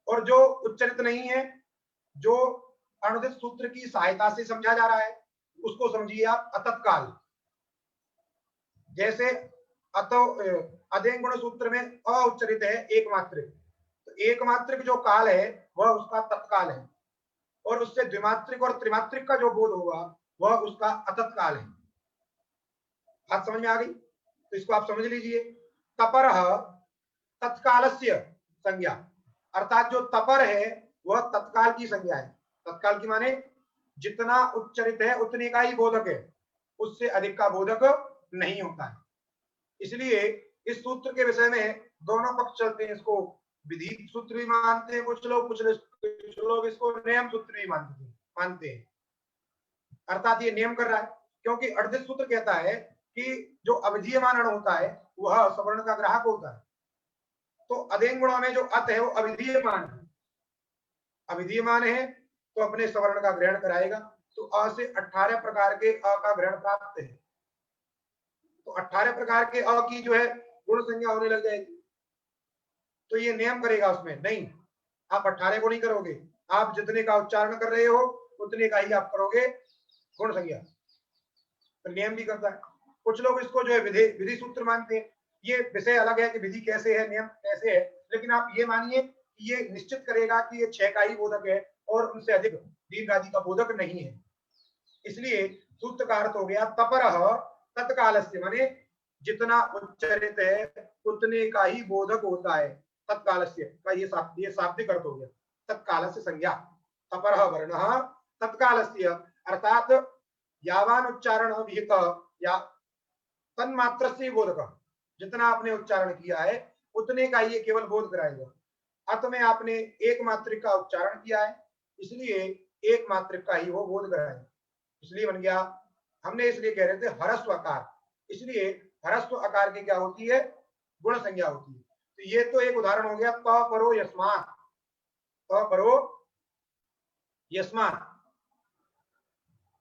और जो उच्चरित नहीं है, जो अनुदित सूत्र की सहायता से समझा जा रहा है, उसको समझिए आप अतत्काल। जैसे अतो अधेन गुण सूत्र में अ उच्चरित है एक मात्रिक, तो एक मात्रिक जो काल है वह उसका तत्काल है, और उससे द्विमात्रिक और त्रिमात्रिक का जो बोध होगा वह उसका अतत्काल है। बात समझ में आ गई, तो इसको आप समझ लीजिए। तपरः तत्कालस्य संज्ञा, अर्थात जो तपर है वह तत्काल की संज्ञा है। तत्काल की माने जितना उच्चरित है उतने का ही बोधक है, उससे अधिक का बोधक नहीं होता है। इसलिए इस सूत्र के विषय में दोनों पक्ष चलते हैं, इसको विधि सूत्र भी मानते हैं कुछ लोग, कुछ लोग इसको नियम सूत्र भी मानते हैं। अर्थात ये नियम कर रहा है, क्योंकि अर्धित सूत्र कहता है कि जो अविधीयमान अण होता है वह सवर्ण का ग्राहक होता है, तो अधेन गुणों में जो अत है वो अविधीयमान है, अविधीयमान है तो अपने सवर्ण का ग्रहण कराएगा। तो अ से 18 प्रकार के अ का ग्रहण प्राप्त है, तो 18 प्रकार के अ की जो है गुण संज्ञा होने लग जाएगी, तो ये नियम करेगा उसमें नहीं, आप 18 को नहीं करोगे, आप जितने का उच्चारण कर रहे हो उतने का ही आप करोगे गुण संज्ञा, तो नियम भी करता है। कुछ लोग इसको जो है विधि सूत्र मानते हैं, ये विषय अलग है कि विधि कैसे है, नियम कैसे है, लेकिन आप ये मानिए कि ये निश्चित करेगा कि ये 6 का ही बोधक है और उनसे अधिक दीर्घ आदि का बोधक नहीं है। इसलिए सूत्र का अर्थ हो गया तपरः तत्कालस्य, माने जितना उच्चरित है उतने का ही बोधक होता है, तत्कालस्य का ये शाब्दिक अर्थ हो गया। तत्कालस्य संज्ञा तपरः वर्णः तत्कालस्य, अर्थात यावान उच्चारण विहित या तन्मात्र से बोधक, जितना आपने उच्चारण किया है उतने का ये केवल बोध कराएगा। अत में आपने एक मात्रिक का उच्चारण किया है, इसलिए एक मात्रिक का ही वो बोध कराएगा। इसलिए बन गया, हमने इसलिए कह रहे थे हरस्व आकार, इसलिए हरस्व आकार की क्या होती है, गुण संज्ञा होती है। तो ये तो एक उदाहरण हो गया त परो यस्मात्, त परो यस्मात्।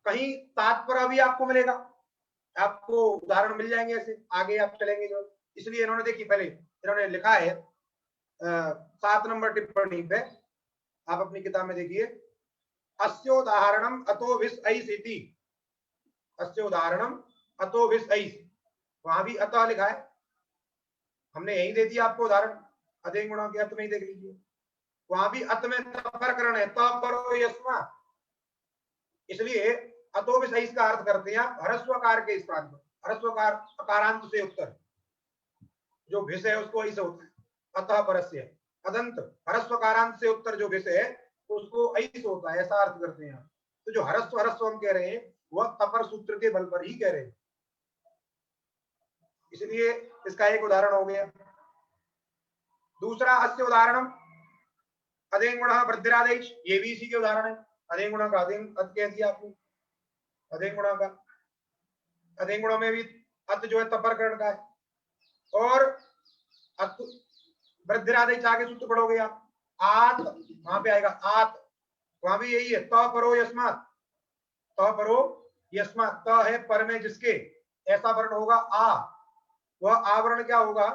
कहीं तात्पर्य भी आपको मिलेगा, आपको उदाहरण मिल जाएंगे ऐसे, आगे आप चलेंगे जो। इसलिए इन्होंने देखिए पहले इन्होंने लिखा है 7 नंबर टिप्पणी पे, आप अपनी किताब में देखिए, अस्योदाहरणम अतो विस ऐस इति, अस्योदाहरणम अतो विस ऐस, वहां भी अतः लिखा है, हमने यही दे दिया आपको उदाहरण, अधिक गुणों के अत में ही देख लीजिए, वहां भी अत में तपरकरण है, त परो यस्मात्, इसलिए अतो विस ऐस का अर्थ करते हैं हरस्वकार के स्थान पर, हरस्वकार अकारांत से उत्तर, जो भिस है उसको ऐसे होता है अतः परस्य, अदंत हरस्वकारांत से उत्तर जो भिस है उसको ऐसे होता है, ऐसा अर्थ करते हैं। तो जो हरस्व हरस्व हम कह रहे हैं वह तपर सूत्र के बल पर ही कह रहे हैं, इसलिए इसका एक उदाहरण हो गया। दूसरा अस्य उदाहरण अधेन गुण वृद्धिरादेश, ये भी इसी के उदाहरण है। अधेन गुण का अधेन अत कह दिया आपने, अधेन गुण का, अधेन गुणों में भी अत जो है तपरकरण का है, और अत वृद्धिरादेश आगे सूत्र पढ़ोगे आप, आत वहां पे आएगा आत, वहां भी यही है त परो यस्मात्, त परो यस्मात्, त है पर में जिसके, ऐसा वर्ण होगा आ, वह आवरण क्या होगा,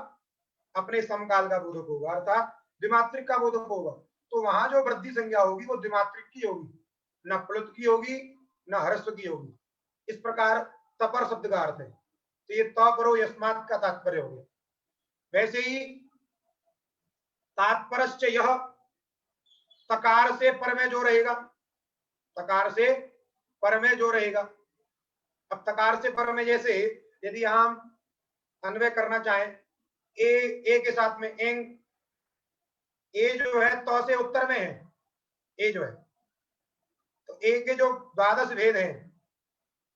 अपने समकाल का बोधक होगा, अर्थात द्विमात्रिक का बोधक होगा। तो वहां जो वृद्धि संज्ञा होगी वो द्विमात्रिक की होगी, न प्लुत की होगी न हर्स्व की होगी। इस प्रकार तपर शब्द का अर्थ है। तो ये त परो यस्मात् का तात्पर्य हो गया। वैसे ही तात्पर्य यह, तकार से पर में जो रहेगा, तकार से पर में जो रहेगा। अब तकार से पर में जैसे यदि हम अन्वय करना चाहें ए के साथ में एंग, ए जो है तो से उत्तर में है, ए जो है, तो ए के जो द्वादश भेद हैं,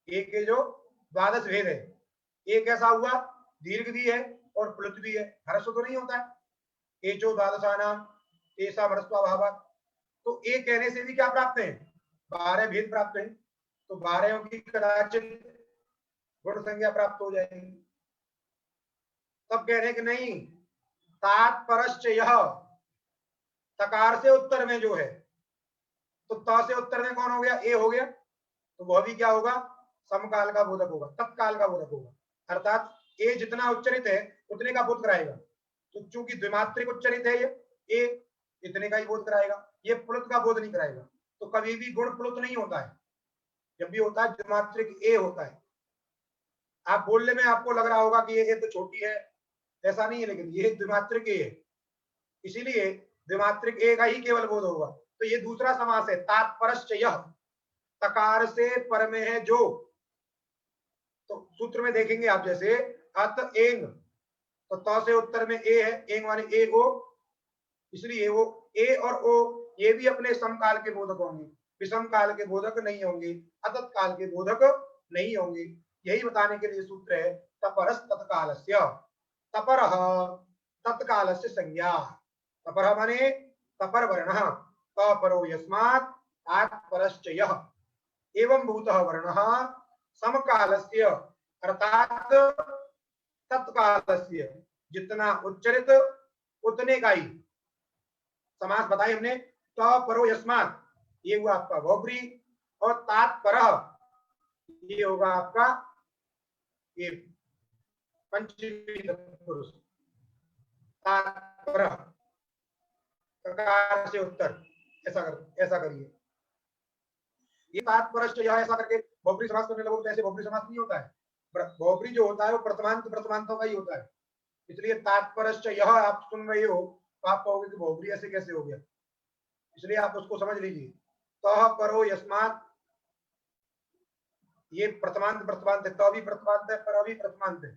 ए के जो द्वादश भेद है, ए कैसा हुआ, दीर्घ भी है और प्लुत भी है, हर्स्व तो नहीं होता है। ए जो द्वादशानाम ऐसा हरस्वाभाव, तो ए कहने से भी क्या प्राप्त है, 12 भेद प्राप्त है, तो 12 की कदाचित गुण संज्ञा प्राप्त हो जाएगी। तब कह रहे कि नहीं, तात्पर्यश्च यह, तकार से उत्तर में जो है, तो त से उत्तर में कौन हो गया, ए हो गया, तो वह भी क्या होगा, समकाल का बोधक होगा, तत्काल का बोधक होगा, अर्थात ए जितना उच्चरित है उतने का बोध कराएगा। तो चूंकि द्विमात्रिक उच्चरित है ये, ए इतने का ही बोध कराएगा, ये प्लुत का बोध नहीं कराएगा। तो कभी भी गुण प्लुत नहीं होता है, जब भी होता है द्विमात्रिक ए होता है। आप बोलने में आपको लग रहा होगा कि ये तो छोटी है, ऐसा नहीं है, लेकिन ये द्विमात्रिक ए है, इसीलिए द्विमात्रिक ए का ही केवल बोध होगा। तो ये दूसरा समास है, तात्पर्यश्च यह, तकार से पर में है जो, तो सूत्र में देखेंगे आप, जैसे अत एंग, तो त से उत्तर में ए है, एंग माने ए ओ, इसलिए वो ए और ओ ये भी अपने समकाल के बोधक होंगे, विषम काल के बोधक नहीं होंगे, अतत काल के बोधक नहीं होंगे। यही बताने के लिए सूत्र है तपरस तत्कालस्य, तपरः तत्कालस्य संज्ञा, तपरः माने तपर वर्णः, तपरो यस्मात् तात्पर्यश्च यः, एवं भूतः वर्णः समकालस्य, अर्थात तत्कालस्य, जितना उच्चरित उतने का ही। समास बताए हमने, त परो यस्मात् ये हुआ आपका बहुब्री, और तात्पर्य ये होगा आपका ये पंचमी तत्पुरुष, तात्पर्य प्रकार से उत्तर, ऐसा करिए। ये तात्पर्य यह ऐसा करके बहुब्री समास करने लगो तो ऐसे बहुब्री समास नहीं होता है, बहुब्री जो होता है वो प्रथमांत प्रथमांतों का ही होता है, इसलिए तात्पर्य यह आप सुन रहे हो तो आप कहोगे कि बहुब्री ऐसे कैसे हो गया, इसलिए आप उसको समझ लीजिए। तह परो यस्मात् ये प्रथमांत प्रथमांत है, त भी प्रथमांत है, पर भी प्रथमांत है,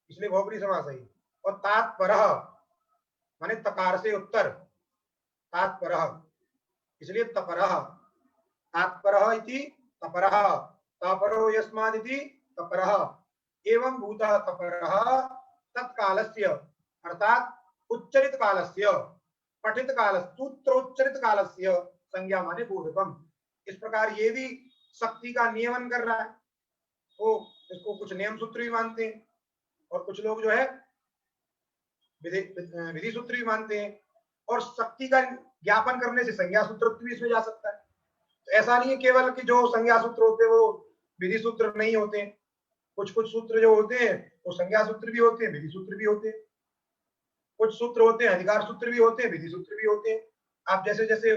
इसलिए बहुब्री समास है। और तात्पर्य माने तकार से उत्तर, तात्पर्य इसलिए तपरः, तात्पर्य इति तपरः, तपरो यस्मादिति तपरः एवं भूतः तपरः तत्कालस्य अर्थात उच्चरित कालस्य पठित काल सूत्रोच्चरित कालस्य संज्ञा माने बोधकम। इस प्रकार ये भी शक्ति का नियमन कर रहा है, तो इसको कुछ नियम सूत्र भी मानते हैं और कुछ लोग जो है विधि सूत्र भी मानते हैं, और शक्ति का ज्ञापन करने से संज्ञा सूत्र भी इसमें जा सकता है। तो ऐसा नहीं है केवल कि जो संज्ञा सूत्र होते हैं वो विधि सूत्र नहीं होते, कुछ कुछ सूत्र जो होते हैं वो संज्ञा सूत्र भी होते हैं, विधि सूत्र भी होते हैं। कुछ सूत्र होते हैं अधिकार सूत्र भी होते हैं, विधि सूत्र भी होते हैं। आप जैसे जैसे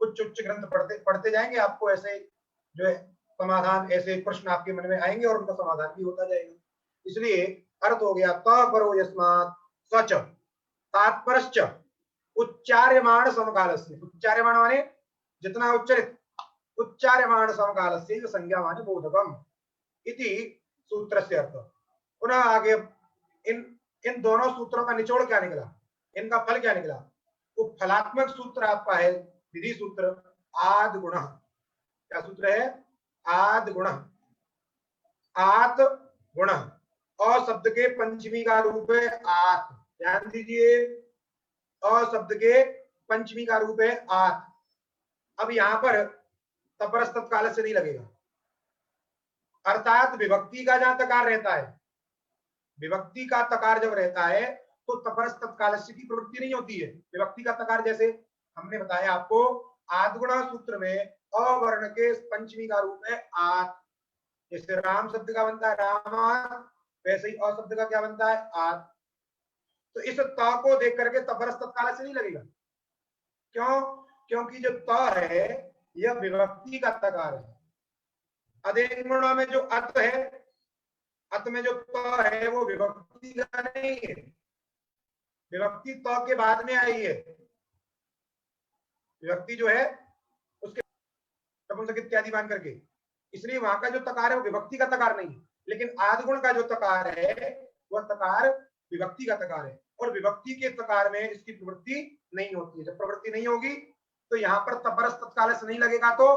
उच्च उच्च ग्रंथ पढ़ते जाएंगे, आपको ऐसे जो है समाधान, ऐसे प्रश्न आपके मन में आएंगे और उनका समाधान भी होता जाएगा। इसलिए अर्थ हो गया तपरो यस्मात् सच तात्पर्यश्च उच्चार्यमाण समकालस्य। उच्चार्यमाण माने जितना उच्चरित, उच्चार्यमाण समकालस्य संज्ञा माने बोधकम इति सूत्रस्य अर्थ। पुनः आगे इन दोनों सूत्रों का निचोड़ क्या निकला, इनका फल क्या निकला? वो फलात्मक सूत्र आपका है विधि सूत्र आद गुण। क्या सूत्र है? आद गुण। आत गुण अ शब्द के पंचमी का रूप है आत, ध्यान दीजिए, अ शब्द के पंचमी का रूप है आत। अब यहां पर तपरस तत्काल से नहीं लगेगा, अर्थात विभक्ति का जहां तकार रहता है, विभक्ति का तकार जब रहता है तो तपरस तत्कालस्य की प्रवृत्ति नहीं होती है। विभक्ति का तकार जैसे हमने बताया आपको, आदगुणा सूत्र में अवर्ण के पंचमी का रूप है आत। जैसे राम शब्द का बनता है रामात, वैसे ही अ शब्द का क्या बनता है आत। तो इस त को देख करके तपरस तत्काल से नहीं लगेगा। क्यों? क्योंकि जो त है यह विभक्ति का तकार है। अदेंगुणा में जो अत है, अत में जो त है वो विभक्ति का नहीं है, विभक्ति त के बाद में आई है। विभक्ति जो है उसके नपुंसक इत्यादि मान करके, इसलिए वहां का जो तकार है वो विभक्ति का तकार नहीं है। लेकिन आदिगुण का जो तकार है वह तकार विभक्ति का तकार है, और विभक्ति के तकार में इसकी प्रवृत्ति नहीं होती है। जब प्रवृत्ति नहीं होगी तो यहाँ पर तपरस तत्काल से नहीं लगेगा, तो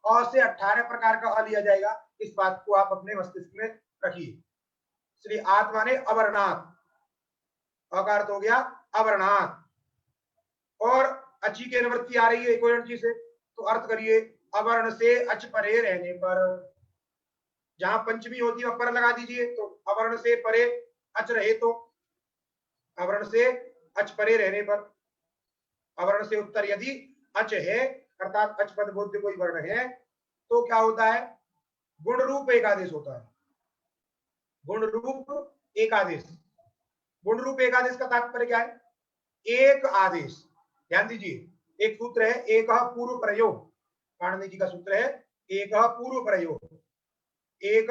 अ से 18 प्रकार का अ लिया जाएगा। इस बात को आप अपने मस्तिष्क में रखिए। इसलिए आत माने अवर्णात, अकार हो गया अवर्णात, और अची की निवृत्ति आ रही है कोई अणची से, तो अर्थ करिए अवर्ण से अच परे रहने पर। जहां पंचमी होती है पर लगा दीजिए, तो अवर्ण से परे अच रहे तो अवर्ण से अच परे रहने पर, अवर्ण से उत्तर यदि अच है अर्थात अच पद बोध्य कोई वर्ण है तो क्या होता है? गुण रूप एकादेश होता है। गुण रूप एकादेश। गुण रूप एकादेश का तात्पर्य क्या है? एक आदेश। ध्यान दीजिए, एक सूत्र है एक पूर्व प्रयोग, पाणिनि जी का सूत्र है एक पूर्व प्रयोग। एक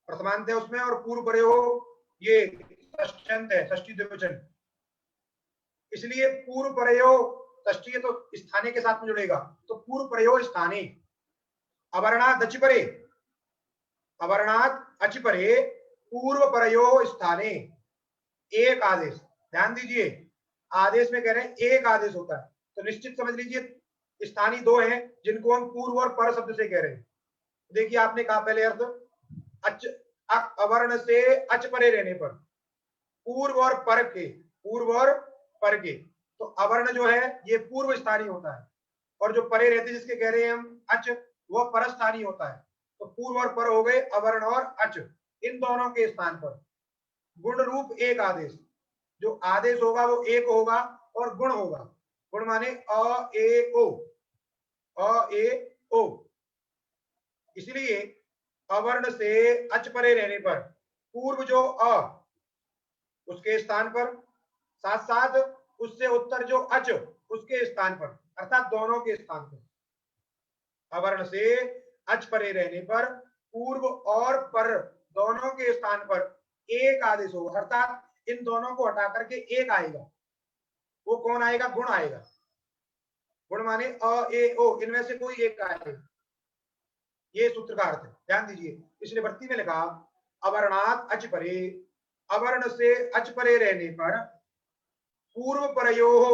प्रथमांत है उसमें और पूर्व प्रयोग ये षष्ठ्यंत है, षष्ठी द्विवचन। इसलिए पूर्व प्रयोग षष्ठी है तो स्थाने के साथ में जुड़ेगा, तो पूर्व प्रयोग स्थाने। अवर्णात् अचिपरे, अवर्णात् अचिपरे पूर्व प्रयोग स्थाने एक आदेश। ध्यान दीजिए, आदेश में कह रहे हैं एक आदेश होता है, तो निश्चित समझ लीजिए स्थानीय दो हैं जिनको हम पूर्व और पर शब्द से कह रहे हैं। देखिए आपने कहा पहले अर्थ अच, अवर्ण से अच परे रहने पर, पूर्व और पर के, पूर्व और पर के, तो अवर्ण जो है ये पूर्व स्थानीय होता है, और जो परे रहते जिसके कह रहे हैं हम अच, वह पर स्थानीय होता है। तो पूर्व और पर हो गए अवर्ण और अच, इन दोनों के स्थान पर गुण रूप एक आदेश। जो आदेश होगा वो एक होगा और गुण होगा। गुण माने अ ए ओ, अ ए ओ। इसलिए अवर्ण से अच परे रहने पर पूर्व जो अ उसके स्थान पर, साथ साथ उससे उत्तर जो अच उसके स्थान पर, अर्थात दोनों के स्थान पर। अवर्ण से अच परे रहने पर पूर्व और पर दोनों के स्थान पर एक आदेश होगा, अर्थात इन दोनों को हटा करके एक आएगा। वो कौन आएगा? गुण आएगा। गुण माने अ ए ओ, इनमें से कोई एक आएगा। ये सूत्र का अर्थ है, ध्यान दीजिए। इसलिए वृत्ति में लिखा अवर्णात् अच परे, अवर्ण से अच परे रहने पर पूर्व परयोः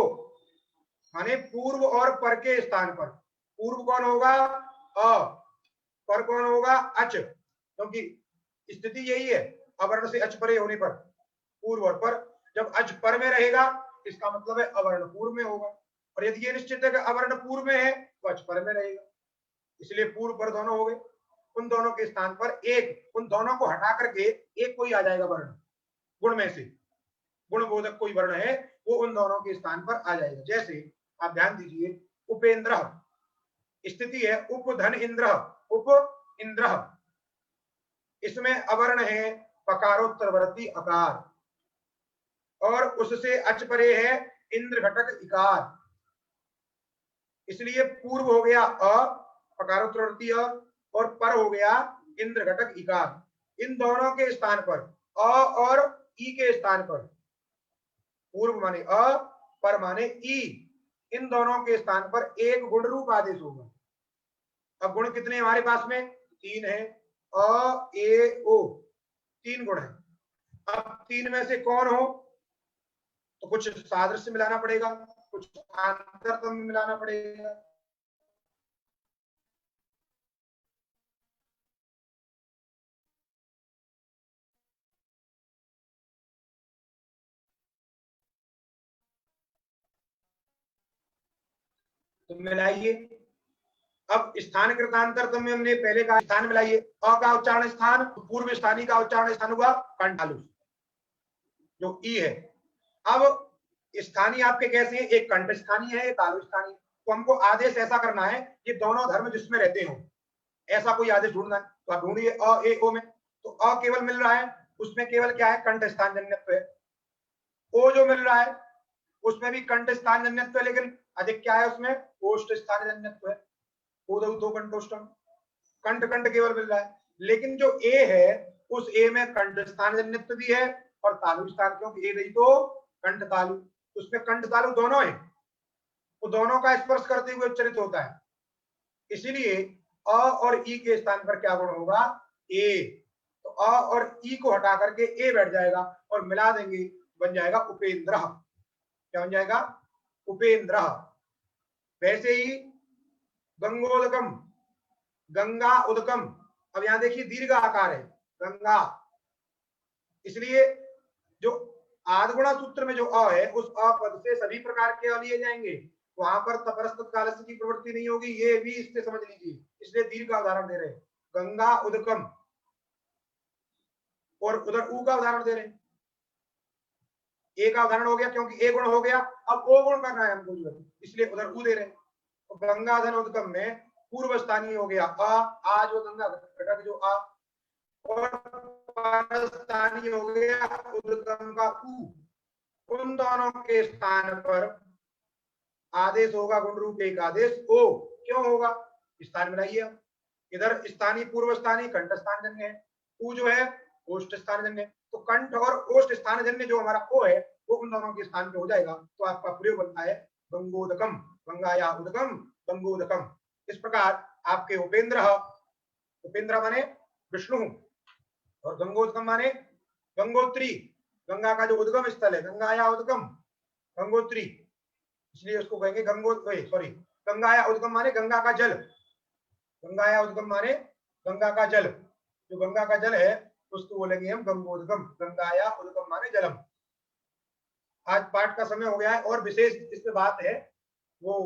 माने पूर्व और पर के स्थान पर। पूर्व कौन होगा? अ, पर कौन होगा? अच, क्योंकि स्थिति यही है अवर्ण से अच परे होने पर, पूर्व और पर। जब अच पर में रहेगा इसका मतलब है अवर्ण पूर्व में होगा, और यदि ये निश्चित है कि अवर्ण पूर्व में है तो अच पर में रहेगा, इसलिए पूर्व पर दोनों हो गए। उन दोनों के स्थान पर एक, उन दोनों को हटा करके एक कोई आ जाएगा वर्ण, गुण में से गुणबोधक कोई वर्ण है वो उन दोनों के स्थान पर आ जाएगा। जैसे आप ध्यान दीजिए, उपेंद्र, स्थिति है उपधन इंद्र, उप इंद्र, इसमें अवर्ण है पकारोत्तरवर्ती अकार, और उससे अच परे है इंद्र घटक इकार, इसलिए पूर्व हो गया अ, पकारोत्तरवर्ती अ, और पर हो गया इंद्र घटक इकार। इन दोनों के स्थान पर अ और ई के स्थान पर, पूर्व माने अ, पर माने ई, इन दोनों के स्थान पर एक गुण रूप आदेश होगा। अब गुण कितने हमारे पास में? 3 है, अ ए ओ, 3 गुण है। अब 3 में से कौन हो? तो कुछ सादृश्य मिलाना पड़ेगा, कुछ आंतरतम मिलाना पड़ेगा। तो मिलाइए। अब स्थान कृतांतरतम में हमने पहले कहा स्थान मिलाइए, अ का उच्चारण स्थान, पूर्व स्थानी का उच्चारण स्थान हुआ कंठालु, जो ई है। अब स्थानीय आपके कैसे हैं? एक कंठ स्थानीय है, एक तालु स्थानीय। तो हमको आदेश ऐसा करना है कि दोनों धर्म जिसमें रहते हो ऐसा कोई आदेश ढूंढना है, तो आप ढूंढिए अ ए ओ में। तो अ केवल मिल रहा है, उसमें केवल क्या है? कंठ स्थान जन्यत्व है। ओ जो मिल रहा है उसमें भी कंठ स्थान जन्यत्व है, लेकिन अधिक क्या है उसमें? ओष्ठ स्थान जन्यत्व है, उदौ तो कंठोष्टम, कंठ कंठ केवल मिल रहा है। लेकिन जो ए है उस ए में कंठ स्थान जन्यत्व भी है और तालु स्थान, क्योंकि ए नहीं तो कंठ तालु, उसमें कंठ तालु दोनों है, वो दोनों का स्पर्श करते हुए उच्चरित होता है। इसीलिए अ और ई के स्थान पर क्या गुण होगा? ए। तो अ और ई को हटा करके ए बैठ जाएगा और मिला देंगे, बन जाएगा उपेंद्र। क्या बन जाएगा? उपेंद्र। वैसे ही गंगोदकम, गंगा उदकम, अब यहां देखिए दीर्घ आकार है गंगा, इसलिए जो आदगुणा सूत्र में जो अ है उस अ पद से सभी प्रकार के अ लिए जाएंगे, वहां पर तपरस्त कालस्य की प्रवृत्ति नहीं होगी, ये भी इससे समझ लीजिए, इसलिए दीर्घ का उदाहरण दे रहे हैं गंगा उदकम, और उधर ऊ का उदाहरण दे रहे हैं। ए का उदाहरण हो गया क्योंकि ए गुण हो गया, अब ओ गुण करना है हमको, इसलिए उधर ऊ दे रहे हैं। तो गंगाधन उदकम में पूर्व स्थानीय हो गया आ जो गंगा घटक जो आ, और स्थानीय हो गया उदगम का ऊ। उन दोनों के स्थान पर आदेश होगा गुण रूप एक आदेश ओ। क्यों होगा? स्थान मिलाइए, इधर स्थानीय पूर्व स्थानीय कंठ स्थान जन्य है, ऊ जो है ओष्ठ स्थान जन्य है, तो कंठ और ओष्ठ स्थान जन्य जो हमारा ओ है वो उन दोनों के स्थान पे हो जाएगा, तो आपका प्रयोग बनता है गंगोदकम, गंगाया उदकम गंगोदकम। इस प्रकार आपके उपेंद्र, उपेंद्र माने विष्णु, और गंगोदकम माने गंगोत्री, गंगा का जो उद्गम स्थल है, गंगाया उद्गम गंगोत्री, इसलिए उसको कहेंगे सॉरी गंगाया उद्गम माने गंगा का जल, गंगाया उद्गम माने गंगा का जल, जो गंगा का जल है उसको बोलेंगे हम गंगोदगम, गंगाया उद्गम माने जलम। आज पाठ का समय हो गया है और विशेष इस पे बात है वो